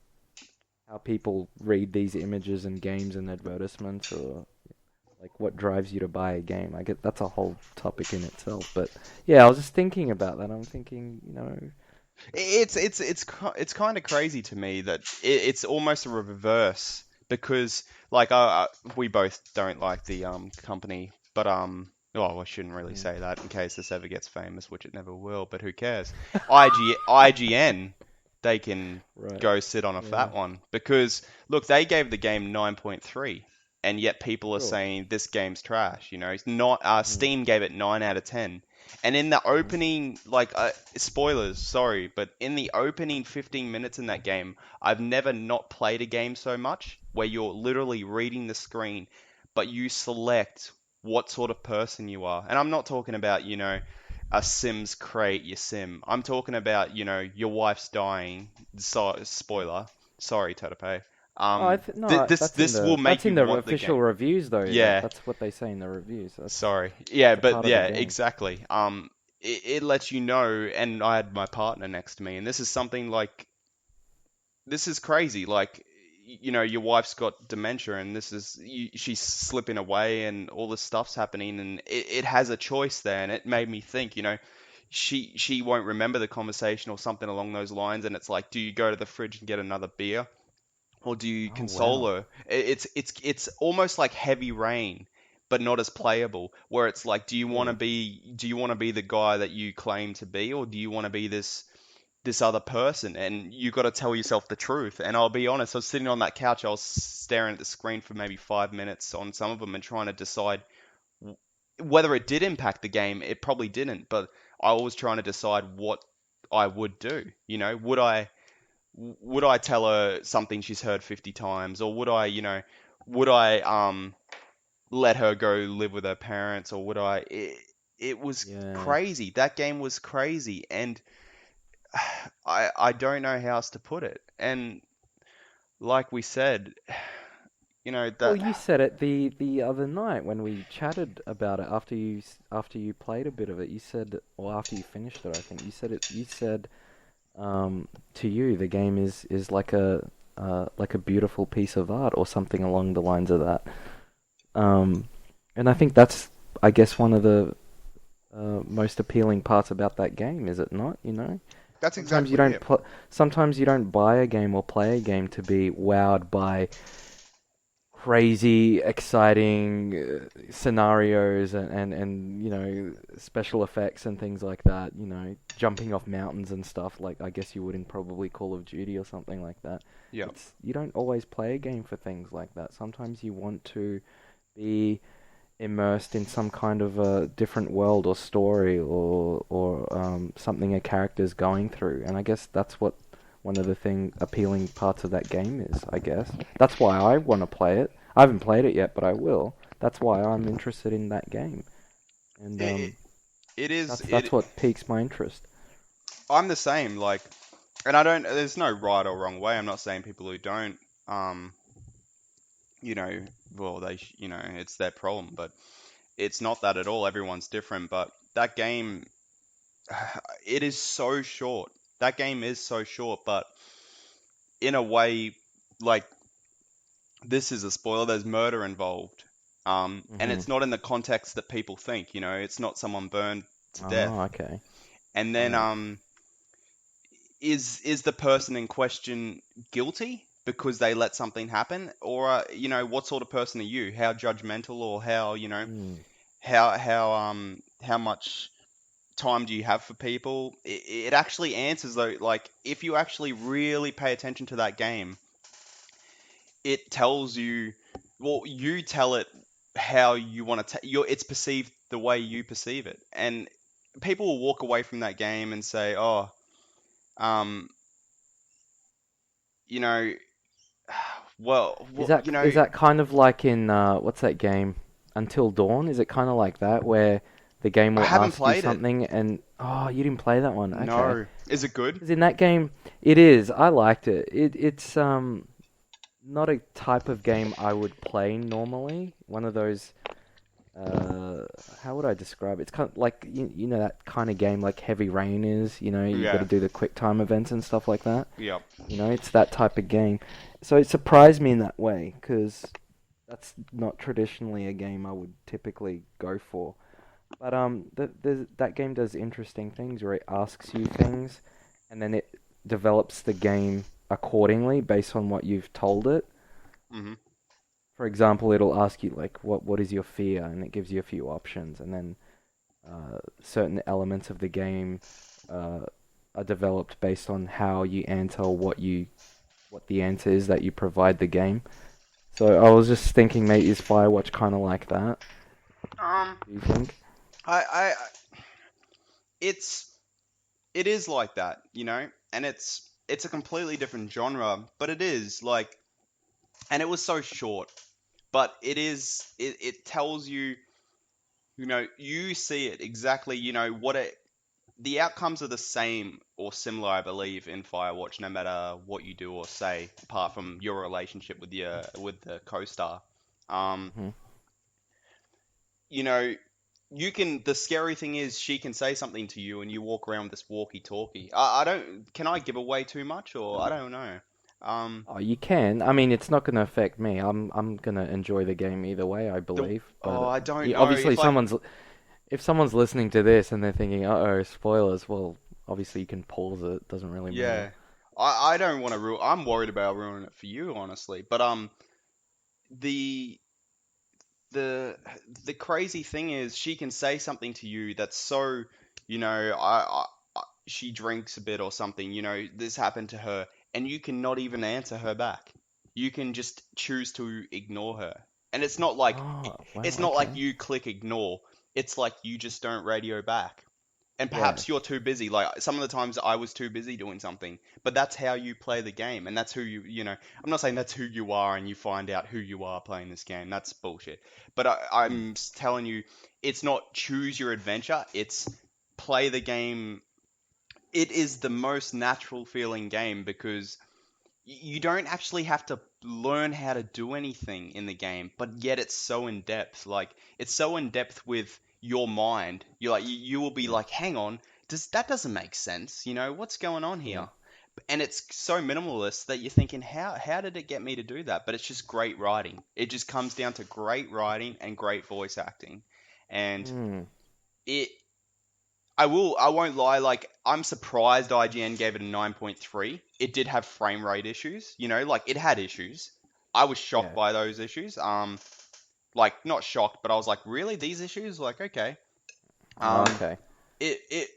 how people read these images and games and advertisements, or like what drives you to buy a game. I get that's a whole topic in itself. But yeah, I was just thinking about that. I'm thinking, It's kind of crazy to me that it's almost a reverse because like we both don't like the company, but well, I shouldn't really mm, say that in case this ever gets famous, which it never will, but who cares? IGN, they can right, go sit on a yeah, fat one because look, they gave the game 9.3 and yet people are sure, saying this game's trash, you know. It's not mm, Steam gave it 9 out of 10. And in the mm, opening, spoilers, sorry, but in the opening 15 minutes in that game, I've never not played a game so much where you're literally reading the screen, but you select what sort of person you are. And I'm not talking about, a Sims crate your sim. I'm talking about, your wife's dying. So, mm. spoiler. Sorry, Totope. Oh, no, This will make that's in you the want the official game. reviews though. Yeah, That's what they say in the reviews. sorry. Yeah, That's a but part of the yeah, game. exactly. It lets you know, and I had my partner next to me, and this is something like this is crazy. Like, your wife's got dementia, and she's slipping away, and all this stuff's happening, and it has a choice there, and it made me think, she won't remember the conversation or something along those lines, and it's like, do you go to the fridge and get another beer? Or do you Oh console wow. her? It's almost like Heavy Rain, but not as playable. Where it's like, Sure. do you want to be the guy that you claim to be, or do you want to be this other person? And you got to tell yourself the truth. And I'll be honest, I was sitting on that couch, I was staring at the screen for maybe 5 minutes on some of them and trying to decide whether it did impact the game. It probably didn't, but I was trying to decide what I would do. Would I tell her something she's heard 50 times, or would I let her go live with her parents, or would I it was Yeah. crazy. That game was crazy, and I don't know how else to put it. And like we said, Well, that you said it the other night when we chatted about it after you played a bit of it. You said, or after you finished it, I think you said it. You said to you the game is like a beautiful piece of art or something along the lines of that. Um, and I think that's, I guess, one of the most appealing parts about that game, is it not? that's Sometimes you exactly don't it. sometimes you don't buy a game or play a game to be wowed by crazy, exciting scenarios and special effects and things like that. Jumping off mountains and stuff like I guess you would in probably Call of Duty or something like that. Yeah. It's you don't always play a game for things like that. Sometimes you want to be immersed in some kind of a different world or story or something a character's going through, and I guess that's what one of the appealing parts of that game is. I guess that's why I want to play it. I haven't played it yet, but I will. That's why I'm interested in that game, and It, it is that's it. what piques my interest. I'm the same. Like, and I don't. There's no right or wrong way. I'm not saying people who don't. You know, well, it's their problem, but it's not that at all. Everyone's different, but that game, it is so short. That game is so short, but in a way, like this is a spoiler. There's murder involved, and Mhm. it's not in the context that people think. It's not someone burned to death, Oh, okay. and then Right. is the person in question guilty because they let something happen, or what sort of person are you? How judgmental, or how Mm. how much time do you have for people? It actually answers though, like if you actually really pay attention to that game, it tells you, well, you tell it how you want to it's perceived the way you perceive it. And people will walk away from that game and say, oh, um, you know, Is well, that kind of like in what's that game? Until Dawn? Is it kind of like that where the game I will haven't ask you played it. something and oh, you didn't play that one. Okay. No. Is it good? Because in that game, it is. I liked it. It's not a type of game I would play normally. One of those, uh, how would I describe it? It's kind of like you know that kind of game like Heavy Rain is. You know, you got to Yeah, do the quick time events and stuff like that. yeah. You know, it's that type of game. So it surprised me in that way because that's not traditionally a game I would typically go for. But that game does interesting things where it asks you things, and then it develops the game accordingly based on what you've told it. Hmm. For example, it'll ask you like, what is your fear, and it gives you a few options, and then certain elements of the game uh, are developed based on how you answer what the answer is that you provide the game. So I was just thinking, mate, is Firewatch kind of like that? Um, Do you think? it's it is like that, and it's a completely different genre, but it is like, and it was so short, but it tells you, you see it exactly, the outcomes are the same or similar, I believe, in Firewatch, no matter what you do or say, apart from your relationship with the co-star. Um, Hmm. you know, the scary thing is she can say something to you and you walk around with this walkie-talkie. I don't, can I give away too much or I don't know. Um, Oh, you can. I mean, it's not going to affect me. I'm going to enjoy the game either way, I the believe. But oh, I don't yeah, know obviously, if I if someone's listening to this and they're thinking, "Uh-oh, spoilers," well, obviously you can pause it. It doesn't really matter. yeah. I don't want to ruin. I'm worried about ruining it for you, honestly. But the the the crazy thing is she can say something to you that's so, she drinks a bit or something, this happened to her, and you cannot even answer her back. You can just choose to ignore her. And Oh, it's wow. not like Okay. you click ignore. It's like you just don't radio back. And Yeah. perhaps you're too busy. Like some of the times I was too busy doing something, but that's how you play the game, and that's who I'm not saying that's who you are, and you find out who you are playing this game. That's bullshit. But Mm. I'm telling you, it's not choose your adventure. It's play the game. It is the most natural feeling game because you don't actually have to learn how to do anything in the game, but yet it's so in depth. Like it's so in depth with your mind. You're like you will be Yeah. like, hang on, doesn't make sense? What's going on Yeah. here? And it's so minimalist that you're thinking, how did it get me to do that? But it's just great writing. It just comes down to great writing and great voice acting, and Hmm. it I won't lie, like I'm surprised IGN gave it a 9.3. It did have frame rate issues, like it had issues. I was shocked Yeah. by those issues. Like not shocked, but I was like, really, these issues? Like, okay. Um, Okay. it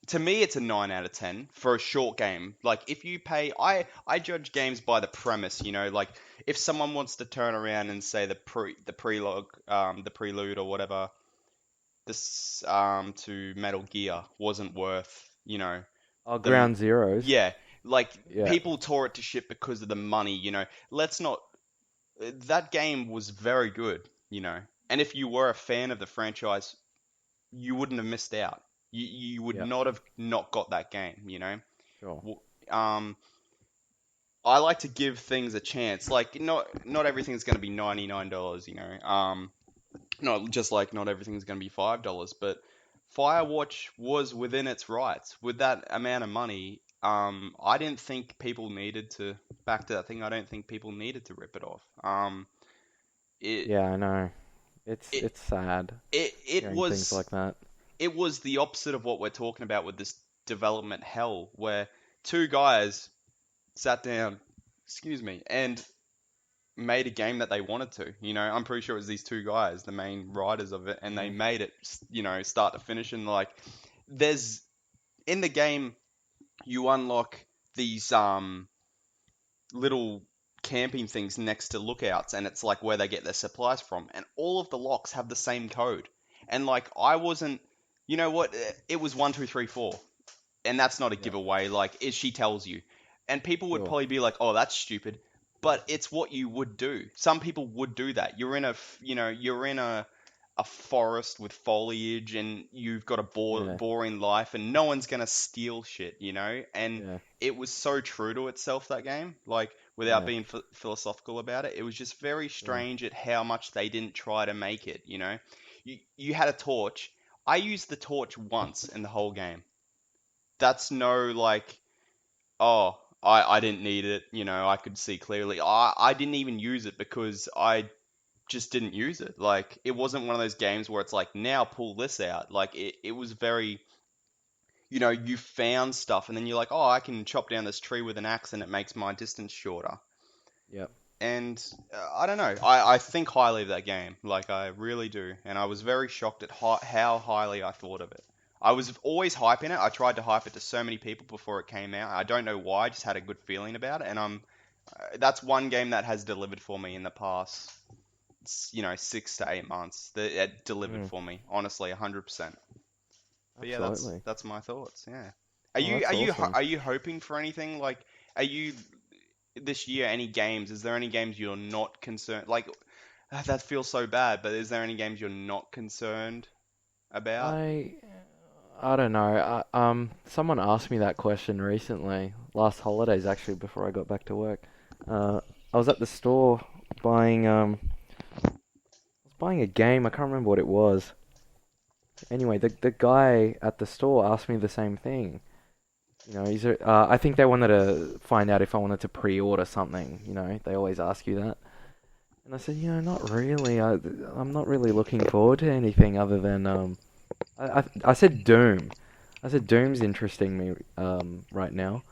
to me it's a 9 out of 10 for a short game. Like if you pay, I judge games by the premise, like if someone wants to turn around and say the prelude or whatever, this to Metal Gear wasn't worth, Oh, the Ground Zeroes. yeah, like Yeah. people tore it to shit because of the money, Let's not that game was very good, And if you were a fan of the franchise, you wouldn't have missed out. You would Yeah. not have not got that game, Sure. W- Um I like to give things a chance. Like not everything's going to be $99, not just like not everything's going to be $5, but Firewatch was within its rights with that amount of money. I didn't think people needed to back to that thing. I don't think people needed to rip it off. It Yeah, I know. it It's sad it it hearing things was like that. it was the opposite of what we're talking about with this development hell, where two guys sat down, excuse me, and made a game that they wanted to. I'm pretty sure it was these two guys, the main writers of it, and they Hmm. made it, start to finish. And like, there's in the game, you unlock these little camping things next to lookouts, and it's like where they get their supplies from. And all of the locks have the same code. And like, I wasn't, you know what? It was 1, 2, 3, 4, and that's not a Yeah. giveaway. Like, if she tells you, and people would Sure. probably be like, "Oh, that's stupid," but it's what you would do. Some people would do that. You're in a forest with foliage, and you've got a Yeah. boring life, and no one's gonna steal shit, And Yeah. it was so true to itself, that game. Like without Yeah, being philosophical about it. It was just very yeah, strange at how much they didn't try to make it, you know? You had a torch. I used the torch once in the whole game. That's no like, oh, I didn't need it, you know, I could see clearly. I didn't even use it because I just didn't use it. Like, it wasn't one of those games where it's like, now pull this out. Like, it was very, you know, you found stuff and then you're like, oh, I can chop down this tree with an axe and it makes my distance shorter. yeah. And I don't know. I think highly of that game. Like, I really do. And I was very shocked at how highly I thought of it. I was always hyping it. I tried to hype it to so many people before it came out. I don't know why. I just had a good feeling about it. And that's one game that has delivered for me in the past, you know, 6 to 8 months. That it delivered Mm, for me. Honestly, 100%. But yeah, that's absolutely. that's my thoughts. Yeah. Oh, that's awesome. Are you hoping for anything? Like, are you this year any games? Is there any games you're not concerned? Like, that feels so bad, but is there any games you're not concerned about? I I don't know. Someone asked me that question recently, last holidays actually, before I got back to work. I was at the store buying I was buying a game. I can't remember what it was. Anyway, the guy at the store asked me the same thing. You know, I think they wanted to find out if I wanted to pre-order something. You know, they always ask you that. And I said, you know, not really. I'm not really looking forward to anything other than I said Doom. I said Doom's interesting me right now.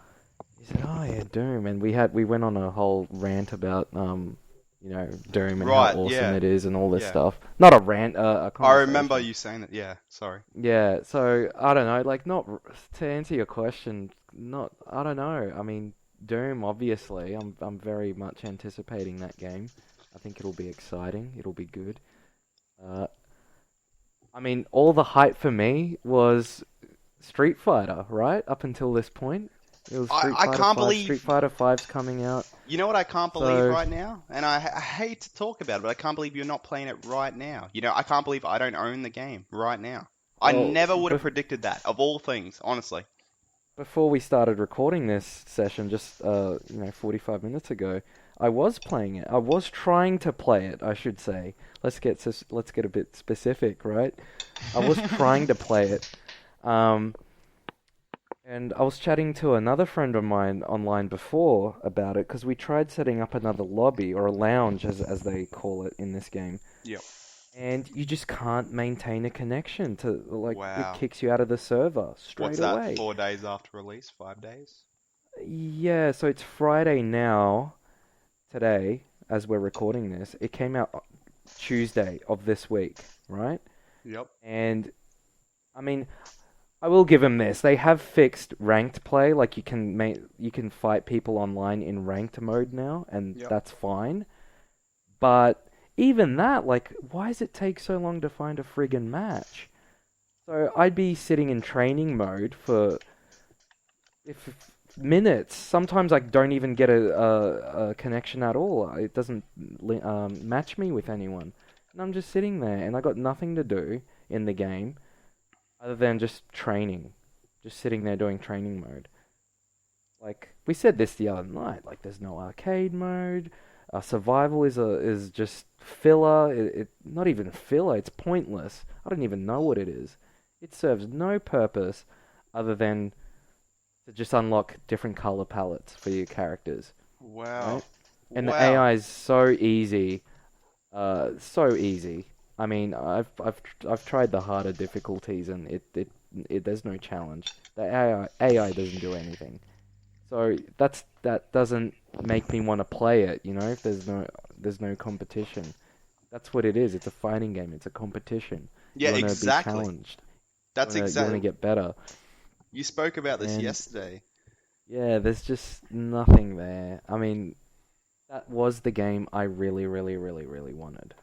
He said, "Oh yeah, Doom," and we went on a whole rant about you know, Doom and how Right, awesome yeah, it is and all this yeah. stuff. Not a rant, a I remember conversation. you saying that. Yeah, sorry. Yeah, so I don't know, like not to answer your question, not I don't know. I mean, Doom obviously, I'm very much anticipating that game. I think it'll be exciting. It'll be good. Uh, I mean, all the hype for me was Street Fighter, right? Up until this point, it was Street I Fighter can't 5. Street believe. Fighter 5's coming out. You know what I can't believe So, right now? And I hate to talk about it, but I can't believe you're not playing it right now. You know, I can't believe I don't own the game right now. I well, never would have predicted that, of all things, honestly. before we started recording this session, just 45 minutes ago, I was playing it. I was trying to play it, I should say. Let's get a bit specific, right? I was trying to play it. Um, And I was chatting to another friend of mine online before about it because we tried setting up another lobby or a lounge as they call it in this game. Yep. And you just can't maintain a connection to like it Wow. kicks you out of the server What's straight that? away. 4 days after release? 5 days? Yeah, so it's Friday now, today, as we're recording this. It came out Tuesday of this week, right? Yep. And I mean, I will give them this. They have fixed ranked play, like you can fight people online in ranked mode now, and Yep. that's fine. But even that, like, why does it take so long to find a friggin' match? So I'd be sitting in training mode for if minutes. Sometimes I don't even get a connection at all. It doesn't match me with anyone, and I'm just sitting there, and I got nothing to do in the game other than just training, just sitting there doing training mode. Like we said this the other night, like there's no arcade mode. Survival is just filler. It not even filler. It's pointless. I don't even know what it is. It serves no purpose other than to just unlock different color palettes for your characters, Wow. right? And the Wow. AI is so easy, so easy. I mean, I've tried the harder difficulties, and it there's no challenge. The AI doesn't do anything. So that doesn't make me want to play it, you know, if there's no competition. That's what it is. It's a fighting game. It's a competition. Yeah, You want to be exactly. challenged. That's You want to exactly. get better. You spoke about this And yesterday. yeah, there's just nothing there. I mean, that was the game I really, really, really, really wanted.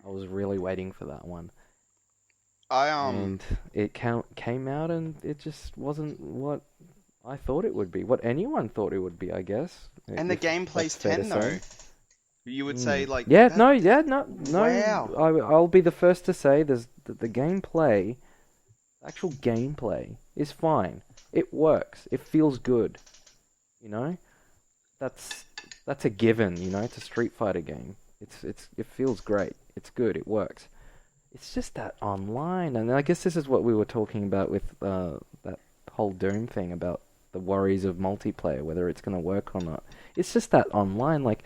I was really waiting for that one. I And it came out and it just wasn't what I thought it would be. What anyone thought it would be, I guess, And the if gameplay's that's fair to 10 though. say. You would say Mm. like Yeah, that. no, yeah, no, no. Wow. I'll be the first to say the gameplay, actual gameplay is fine. It works. It feels good, you know? that's that's a given, you know. It's a Street Fighter game. It feels great. It's good. It works. It's just that online, and I guess this is what we were talking about with that whole Doom thing about the worries of multiplayer, whether it's going to work or not. It's just that online, like,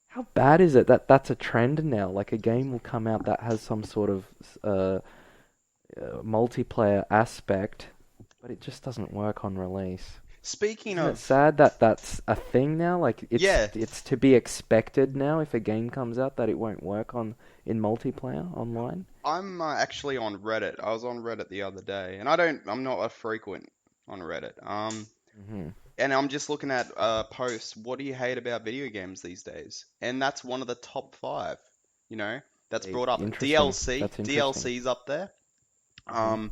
how bad is it that that's a trend now? Like, a game will come out that has some sort of multiplayer aspect, but it just doesn't work on release. Speaking Isn't it of, sad that that's a thing now? Like, yeah, it's to be expected now if a game comes out that it won't work on in multiplayer online. I'm actually on Reddit. I was on Reddit the other day, and I'm not a frequent on Reddit. Hmm. And I'm just looking at posts. What do you hate about video games these days? And that's one of the top five. You know, that's brought up. Interesting. DLC, That's interesting. DLC's up there. Hmm. Um,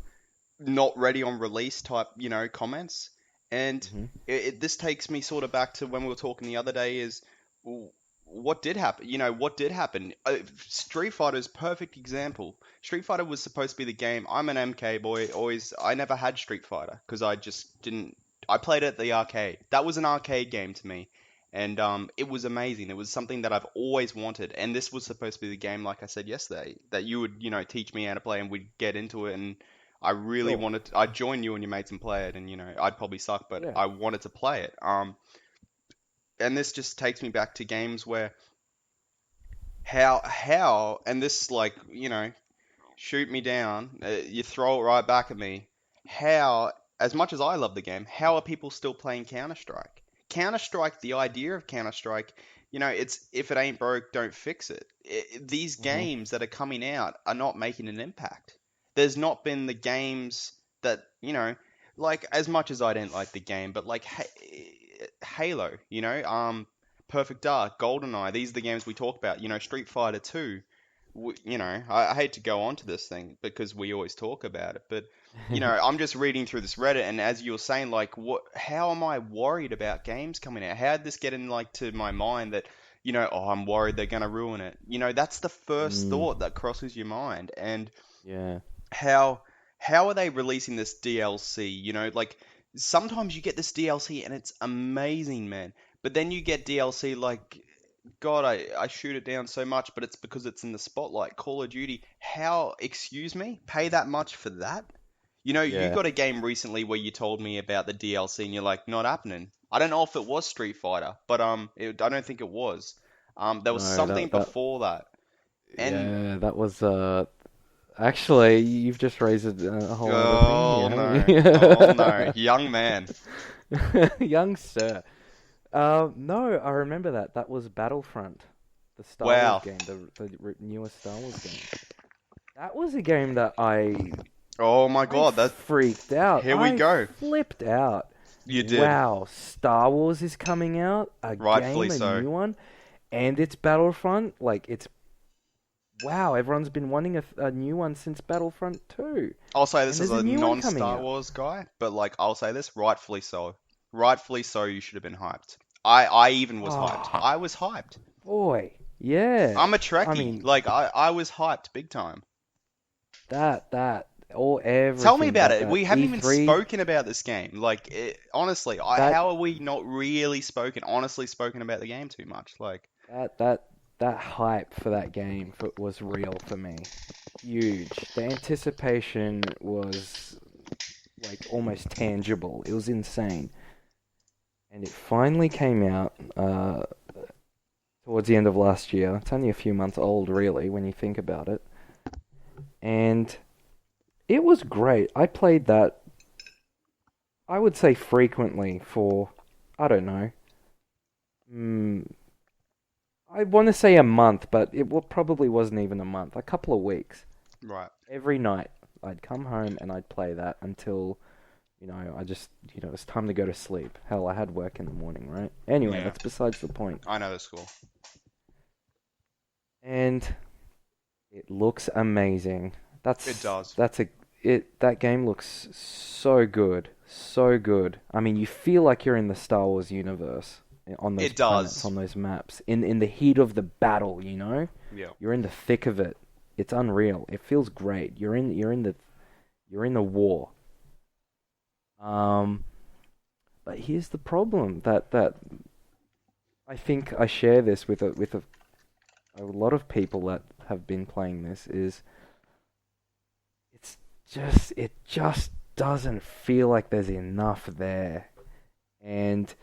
not ready on release type, comments. And Hmm. this takes me sort of back to when we were talking the other day is w- what did happen? What did happen? Street Fighter's perfect example. Street Fighter was supposed to be the game. I'm an MK boy. Always, I never had Street Fighter because I just didn't. I played it at the arcade. That was an arcade game to me. And it was amazing. It was something that I've always wanted. And this was supposed to be the game, like I said yesterday, that you would, teach me how to play and we'd get into it. And I really Sure. wanted I'd join you and your mates and play it, and I'd probably suck, but Yeah. I wanted to play it. And this just takes me back to games where and this like shoot me down, you throw it right back at me. How, as much as I love the game, how are people still playing Counter-Strike? Counter-Strike, the idea of Counter-Strike, it's if it ain't broke, don't fix it. These Hmm. games that are coming out are not making an impact. There's not been the games that, like as much as I didn't like the game, but like Halo, Perfect Dark, GoldenEye, these are the games we talk about, Street Fighter 2 I hate to go on to this thing because we always talk about it, but I'm just reading through this Reddit, and as you were saying, like, how am I worried about games coming out? How did this get in like to my mind that, oh, I'm worried they're gonna ruin it? That's the first Mm. thought that crosses your mind, and Yeah. how how are they releasing this DLC? Like sometimes you get this DLC and it's amazing, man, but then you get DLC like God, I shoot it down so much, but it's because it's in the spotlight. Call of Duty, how, excuse me, pay that much for that? You Yeah. got a game recently where you told me about the DLC and you're like, not happening. I don't know if it was Street Fighter, but I don't think it was. There was No, something that before that. And yeah, that was actually you've just raised a whole other thing oh here, no, oh no, haven't young man. you? Young sir. No, I remember that. That was Battlefront, the Star Wars Wow. game, the newest Star Wars game. That was a game that Oh my I God, that freaked out. here we I go. flipped out. You did, Wow, Star Wars is coming out, a rightfully game, a so. new one, and it's Battlefront. Like it's wow, everyone's been wanting a new one since Battlefront 2, I'll say this and as there's a a new one coming non-Star out. Wars guy, but like I'll say this, rightfully so. Rightfully so, you should have been hyped. I even was hyped. Oh I was hyped. boy, yeah. I'm a I Trekkie. mean Like I was hyped big time. that all Tell me everything about that it. that We haven't even E3 spoken about this game. Like honestly, that how are we not really honestly spoken about the game too much? Like that that that hype for that game was real for me. Huge. The anticipation was like almost tangible. It was insane. And it finally came out towards the end of last year. It's only a few months old, really, when you think about it. And it was great. I played that, I would say, frequently for, I don't know, mm, I want to say a month, but probably wasn't even a month. A couple of weeks. right. Every night, I'd come home and I'd play that until, it's time to go to sleep. Hell, I had work in the morning, right? Anyway, Yeah. that's besides the point. I know the score. And it looks amazing. It That's does. that's a it that game looks so good. So good. I mean, you feel like you're in the Star Wars universe on those It planets, does. on those maps, in the heat of the battle, you know? Yeah. You're in the thick of it. It's unreal. It feels great. You're in the war. Um But here's the problem that I think I share this with a lot of people that have been playing this is it's it just doesn't feel like there's enough there. And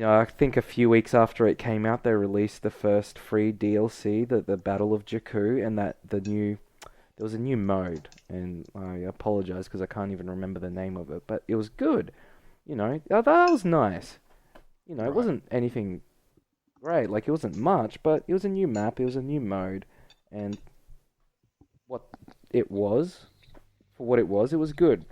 I think a few weeks after it came out, they released the first free DLC, the Battle of Jakku, and there was a new mode, and I apologize because I can't even remember the name of it, but it was good. That was nice. It Right. wasn't anything great, like it wasn't much, but it was a new map, it was a new mode, and what it was, for what it was good.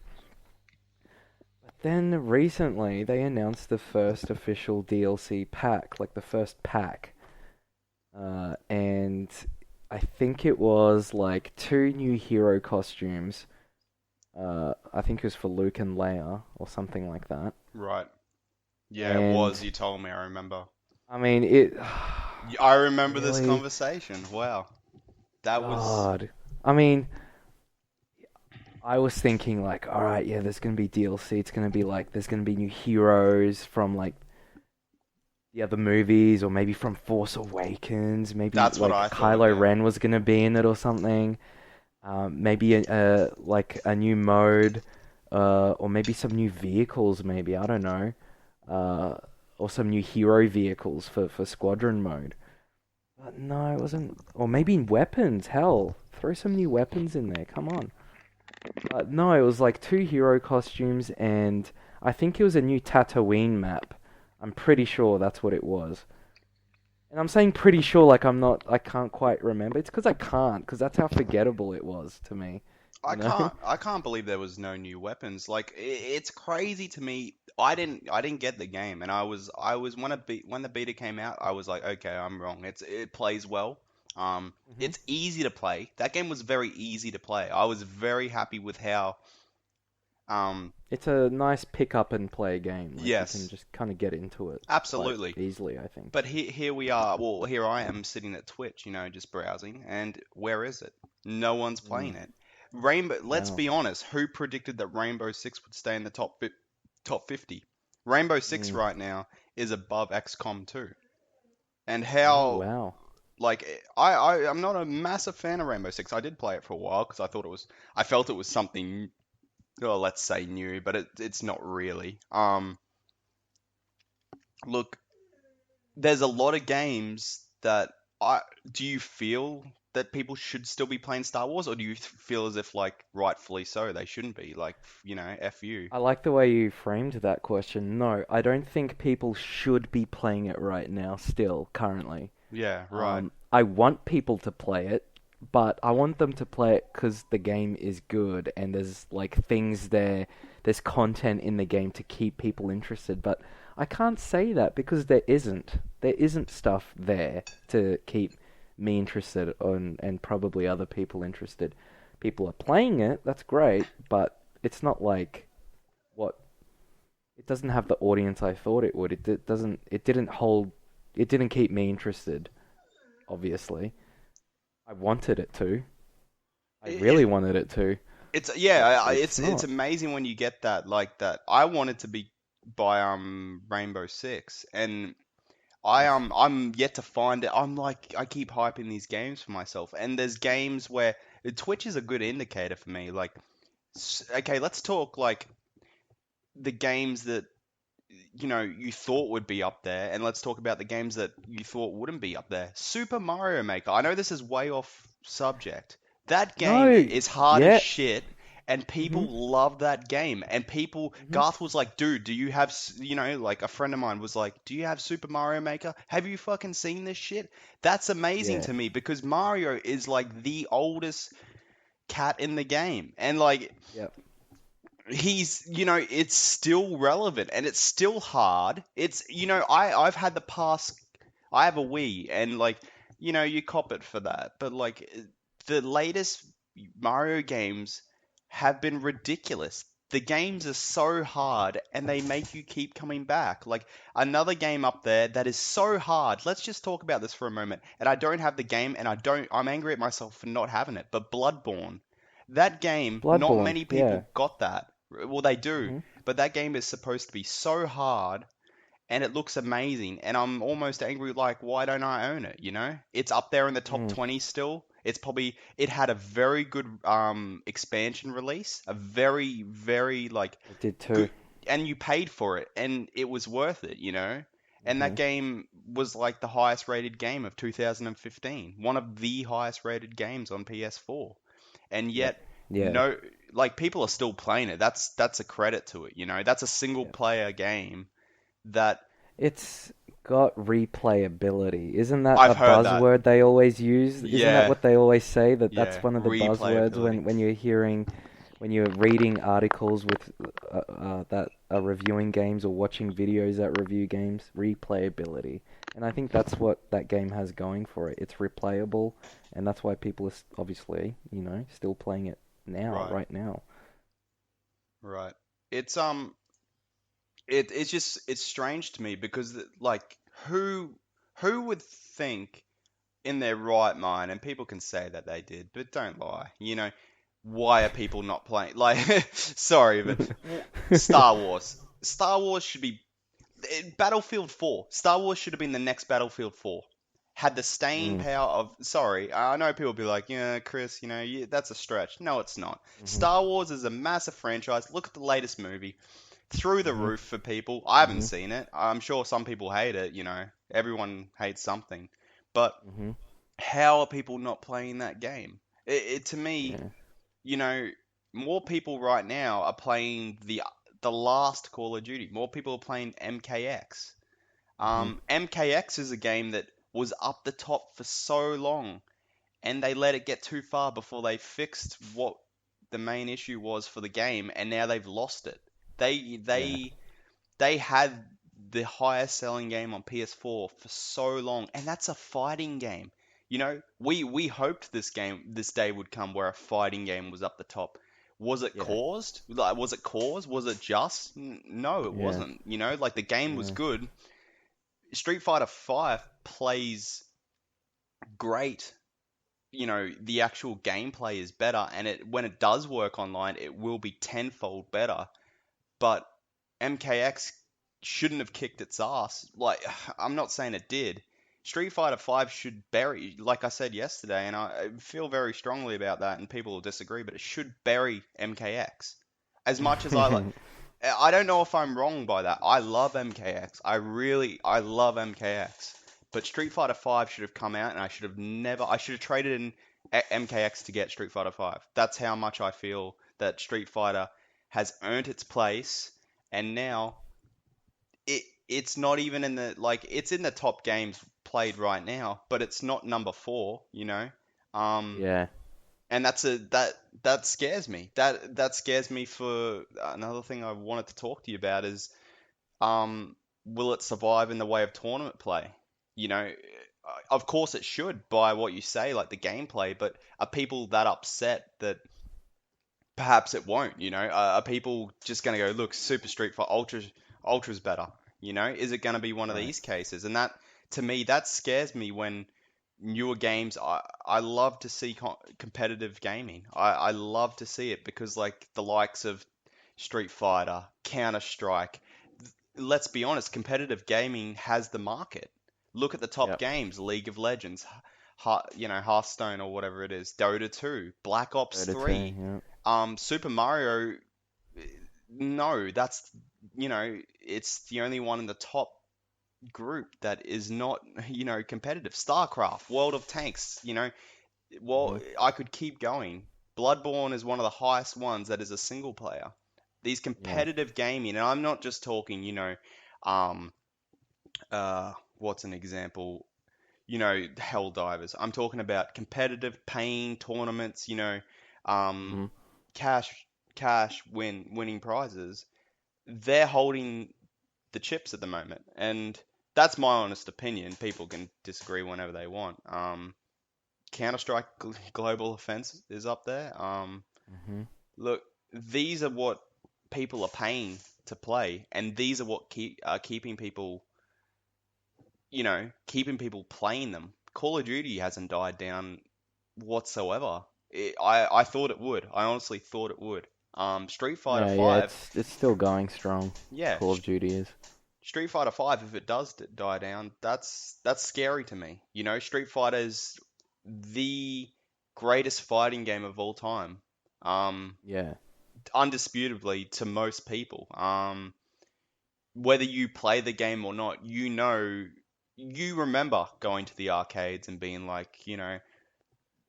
But then recently they announced the first official DLC pack, like the first pack, and I think it was like two new hero costumes. I think it was for Luke and Leia or something like that. Right. Yeah, it And was. You told me. I remember. I mean, it I remember this really, conversation. Wow. That was. God. I mean, I was thinking like, all right, yeah, there's gonna be DLC. It's gonna be like there's gonna be new heroes from like the other movies, or maybe from Force Awakens. Maybe That's what like I thought. Kylo Yeah. Ren was gonna be in it or something. Maybe like a new mode, or maybe some new vehicles. Maybe I don't know, uh, or some new hero vehicles for Squadron mode. But no, it wasn't. Or maybe weapons. Hell, throw some new weapons in there. Come on. No, it was like two hero costumes, and I think it was a new Tatooine map. I'm pretty sure that's what it was. And I'm saying pretty sure like I can't quite remember. It's because I can't, because that's how forgettable it was to me, I you know? can't believe there was no new weapons. Like it's crazy to me. I didn't get the game, and I was when the beta came out, I was like, okay, I'm wrong. It plays well. hmm It's easy to play. That game was very easy to play. I was very happy with how. Um, It's a nice pick up and play game. Like you can yes, just kind of get into it quite absolutely. easily, I think. But here we are. Well, here I am sitting at Twitch, just browsing, and where is it? No one's Mm, playing it. Rainbow. Let's wow. be honest. Who predicted that Rainbow Six would stay in the top 50? Rainbow Six Mm. right now is above XCOM 2. And Oh how, wow. like, I'm not a massive fan of Rainbow Six. I did play it for a while because I felt it was something, well, let's say new, but it's not really. Look, there's a lot of games that I do you feel that people should still be playing Star Wars, or do you feel as if like rightfully so they shouldn't be? Like, F you. I like the way you framed that question. No, I don't think people should be playing it right now, still, currently. Yeah, right. I want people to play it, but I want them to play it because the game is good and there's like things there, there's content in the game to keep people interested. But I can't say that because there isn't. There isn't stuff there to keep me interested and probably other people interested. People are playing it, that's great, but it's not like what it doesn't have the audience I thought it would. It didn't keep me interested, obviously. I wanted it to. I really It, wanted it to, it's yeah, but it's it's it's not. amazing when you get that like that. I wanted to be by Rainbow Six, and Nice. I'm yet to find it. I'm like I keep hyping these games for myself, and there's games where Twitch is a good indicator for me. Like, okay, let's talk like the games that you thought would be up there, and let's talk about the games that you thought wouldn't be up there. Super Mario Maker. I know this is way off subject. That game No, is hard as yeah. shit, and Mhm. people love that game. And Mhm. Garth was like, dude, do you have, like a friend of mine was like, do you have Super Mario Maker? Have you fucking seen this shit? That's amazing Yeah. to me because Mario is like the oldest cat in the game, and like Yep. it's still relevant and it's still hard. I've had the past. I have a Wii, and like, you cop it for that. But like, the latest Mario games have been ridiculous. The games are so hard and they make you keep coming back. Like, another game up there that is so hard. Let's just talk about this for a moment. And I don't have the game, and I'm angry at myself for not having it. But Bloodborne, that game, not Bloodborne. many Yeah. people got that. Well, they do, Mhm. but that game is supposed to be so hard and it looks amazing. And I'm almost angry, like, why don't I own it? You know, it's up there in the top Mm, 20 still. It had a very good expansion release, a very, very like it did too. good, and you paid for it, and it was worth it, you know. And that Hmm. game was like the highest rated game of 2015, one of the highest rated games on PS4, and Yep. yet Yeah. no, like people are still playing it. That's a credit to it, you know. That's a single Yep. player game that It's got replayability. Isn't that I've a heard that. buzzword they always use? Isn't that Yeah, what they always say? That that's yeah, one of the buzzwords replayability. when when you're reading articles with that are reviewing games or watching videos that review games, replayability. And I think that's what that game has going for it. It's replayable, and that's why people are obviously, still playing it now, Right, right now. right. It's it's just it's strange to me because like who would think in their right mind, and people can say that they did, but don't lie. You know, why are people not playing? Like, sorry, but Star Wars. Star Wars should be Battlefield 4. Star Wars should have been the next Battlefield 4. Had the staying Mm, power of. Sorry, I know people will be like, yeah, Chris, that's a stretch. No, it's not. mhm, Star Wars is a massive franchise. Look at the latest movie. Through the mhm, roof for people. I haven't mhm, seen it. I'm sure some people hate it, Everyone hates something. But mhm. how are people not playing that game? To me, Yeah. you know, more people right now are playing the last Call of Duty. More people are playing MKX. Mhm. MKX is a game that was up the top for so long, and they let it get too far before they fixed what the main issue was for the game, and now they've lost it. They Yeah. they they had the highest selling game on PS4 for so long, and that's a fighting game. We hoped this day would come where a fighting game was up the top. Was it Yeah. caused? Like, was it caused? Was it just? No, it Yeah. wasn't. Like the game was Yeah. good. Street Fighter 5 plays great. The actual gameplay is better, and when it does work online, it will be tenfold better. But MKX shouldn't have kicked its ass. Like, I'm not saying it did. Street Fighter 5 should bury, like I said yesterday, and I feel very strongly about that, and people will disagree, but it should bury MKX. As much as I don't know if I'm wrong by that. I love MKX. I love MKX. But Street Fighter 5 should have come out, and I should have traded in MKX to get Street Fighter 5. That's how much I feel that Street Fighter has earned its place, and now it's not even in the like it's in the top games played right now, but it's not number 4. Um, Yeah. and that scares me. That scares me for another thing I wanted to talk to you about is will it survive in the way of tournament play? You know, of course it should by what you say, like the gameplay, but are people that upset that perhaps it won't? Are people just going to go, look, Super Street for Ultra's better? Is it going to be one of Right. these cases? And that, to me, that scares me when newer games. I love to see competitive gaming. I love to see it because like the likes of Street Fighter, Counter Strike. Let's be honest, competitive gaming has the market. Look at the top Yep. games: League of Legends, Hearthstone or whatever it is, Dota 2, Black Ops Dota 2. 3, Yep. Super Mario. No, it's the only one in the top group that is not, competitive. StarCraft, World of Tanks, well, Mhm. I could keep going. Bloodborne is one of the highest ones that is a single player. These Yeah. competitive gaming, and I'm not just talking, um, what's an example? Helldivers. I'm talking about competitive paying tournaments, um, Mhm. cash, winning prizes. They're holding the chips at the moment, and that's my honest opinion. People can disagree whenever they want. Counter Strike Global Offense is up there. Mhm. Look, these are what people are paying to play, and these are what keeping people, keeping people playing them. Call of Duty hasn't died down whatsoever. I thought it would. I honestly thought it would. Street Fighter Yeah, 5, it's still going strong. yeah, Call of Duty is. Street Fighter 5, if it does die down, that's scary to me. You know, Street Fighter is the greatest fighting game of all time. Um, Yeah. Undisputably to most people. Whether you play the game or not, you know, you remember going to the arcades and being like, you know,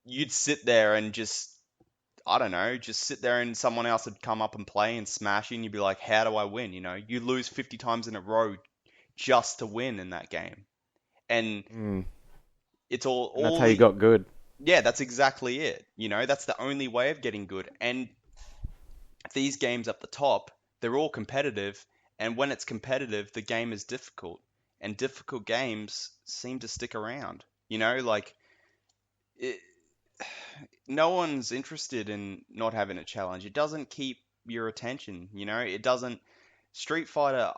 you'd sit there and just, I don't know, just sit there and someone else would come up and play and smash you and you'd be like, how do I win? You know, you lose 50 times in a row just to win in that game. And Mm. it's all, And that's all how you the, got good. yeah, that's exactly it. You know, that's the only way of getting good. And these games up the top, they're all competitive. And when it's competitive, the game is difficult. And difficult games seem to stick around. You know, like, it, no one's interested in not having a challenge. It doesn't keep your attention, you know? It doesn't. Street Fighter,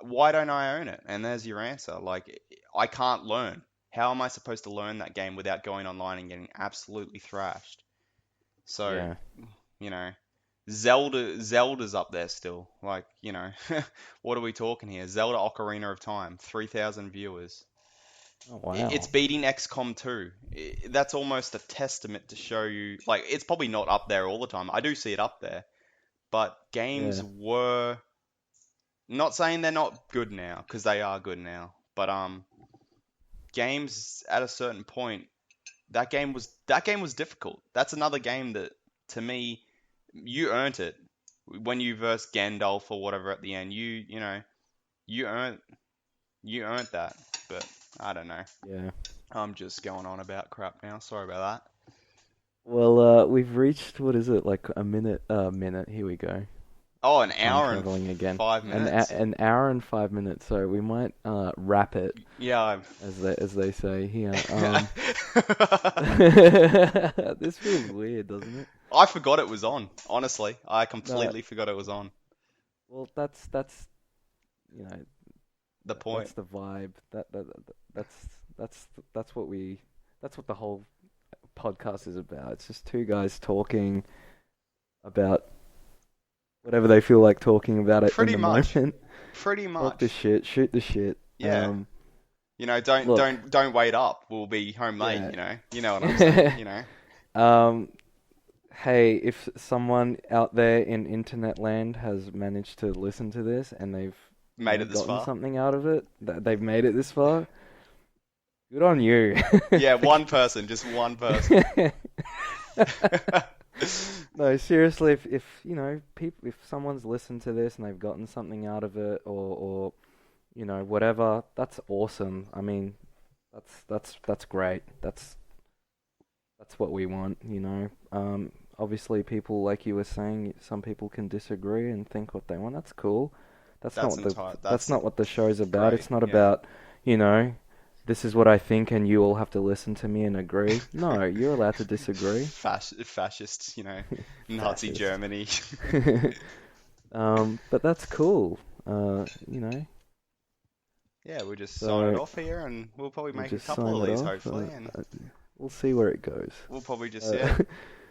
why don't I own it? And there's your answer. Like, I can't learn. How am I supposed to learn that game without going online and getting absolutely thrashed? So, Yeah. you know, Zelda's up there still. Like, you know, what are we talking here? Zelda Ocarina of Time, 3,000 viewers. Oh It's wow. beating XCOM 2. That's almost a testament to show you, like, it's probably not up there all the time. I do see it up there, but games Yeah. were, not saying they're not good now, because they are good now, but games at a certain point, that game was difficult. That's another game that, to me, you earned it when you versed Gandalf or whatever at the end. You know, you earned you earned that. But I don't know. Yeah. I'm just going on about crap now. Sorry about Well, we've reached what is it like a minute? Minute. Here we go. that. Oh, an Time hour and traveling again. five minutes. An hour and 5 minutes. So we might wrap it, Yeah, as they say here. This feels weird, doesn't it? I forgot it was on. Honestly, I No. completely forgot it was on. Well, that's you know The point. that's the vibe. That's that's that's what we that's what the whole podcast is about. It's just two guys talking about whatever they feel like talking about it in Pretty the much. moment. Pretty Talk the much. shit, shoot the shit. Yeah. You know, don't Look, don't don't wait up. We'll be home late. yeah. You know what I'm saying. You know. um, hey, if someone out there in internet land has managed to listen to this and they've Made it this gotten far. something out of it, that they've made it this far, good on you. Yeah, one person, just one person. No, seriously, if you know, people, if someone's listened to this and they've gotten something out of it, or you know, whatever, that's awesome. I mean, that's great. That's what we want, you know. Obviously, people like you were saying, some people can disagree and think what they want. That's cool. That's entire. That's That's not what the show's about. great. It's not Yeah. about, you know, this is what I think and you all have to listen to me and agree. No, you're allowed to disagree. Fascist, Nazi Fascist. Germany. But that's cool. You know, Yeah, we'll just sign it so off here, and we'll probably we'll make a just couple sign of it these off. hopefully, and We'll see where it goes. we'll probably just Uh,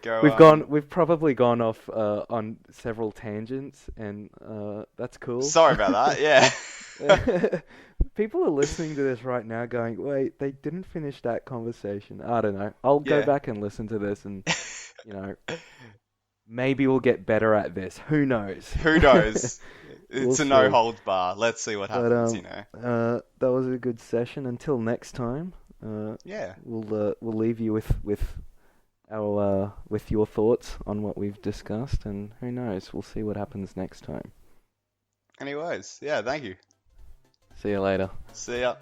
go. we've probably gone off on several tangents, and that's cool. Sorry about that. Yeah. People are listening to this right now, going, "Wait, they didn't finish that conversation." I don't know. I'll go Yeah. back and listen to this, and you know, maybe we'll get better at this. Who knows? Who knows? We'll It's a no see. holds bar. Let's see what But happens. that was a good session. Until next time, Yeah. we'll leave you with our with your thoughts on what we've discussed, and who knows? We'll see what happens next time. Anyways, yeah. Thank you. See you later. See ya.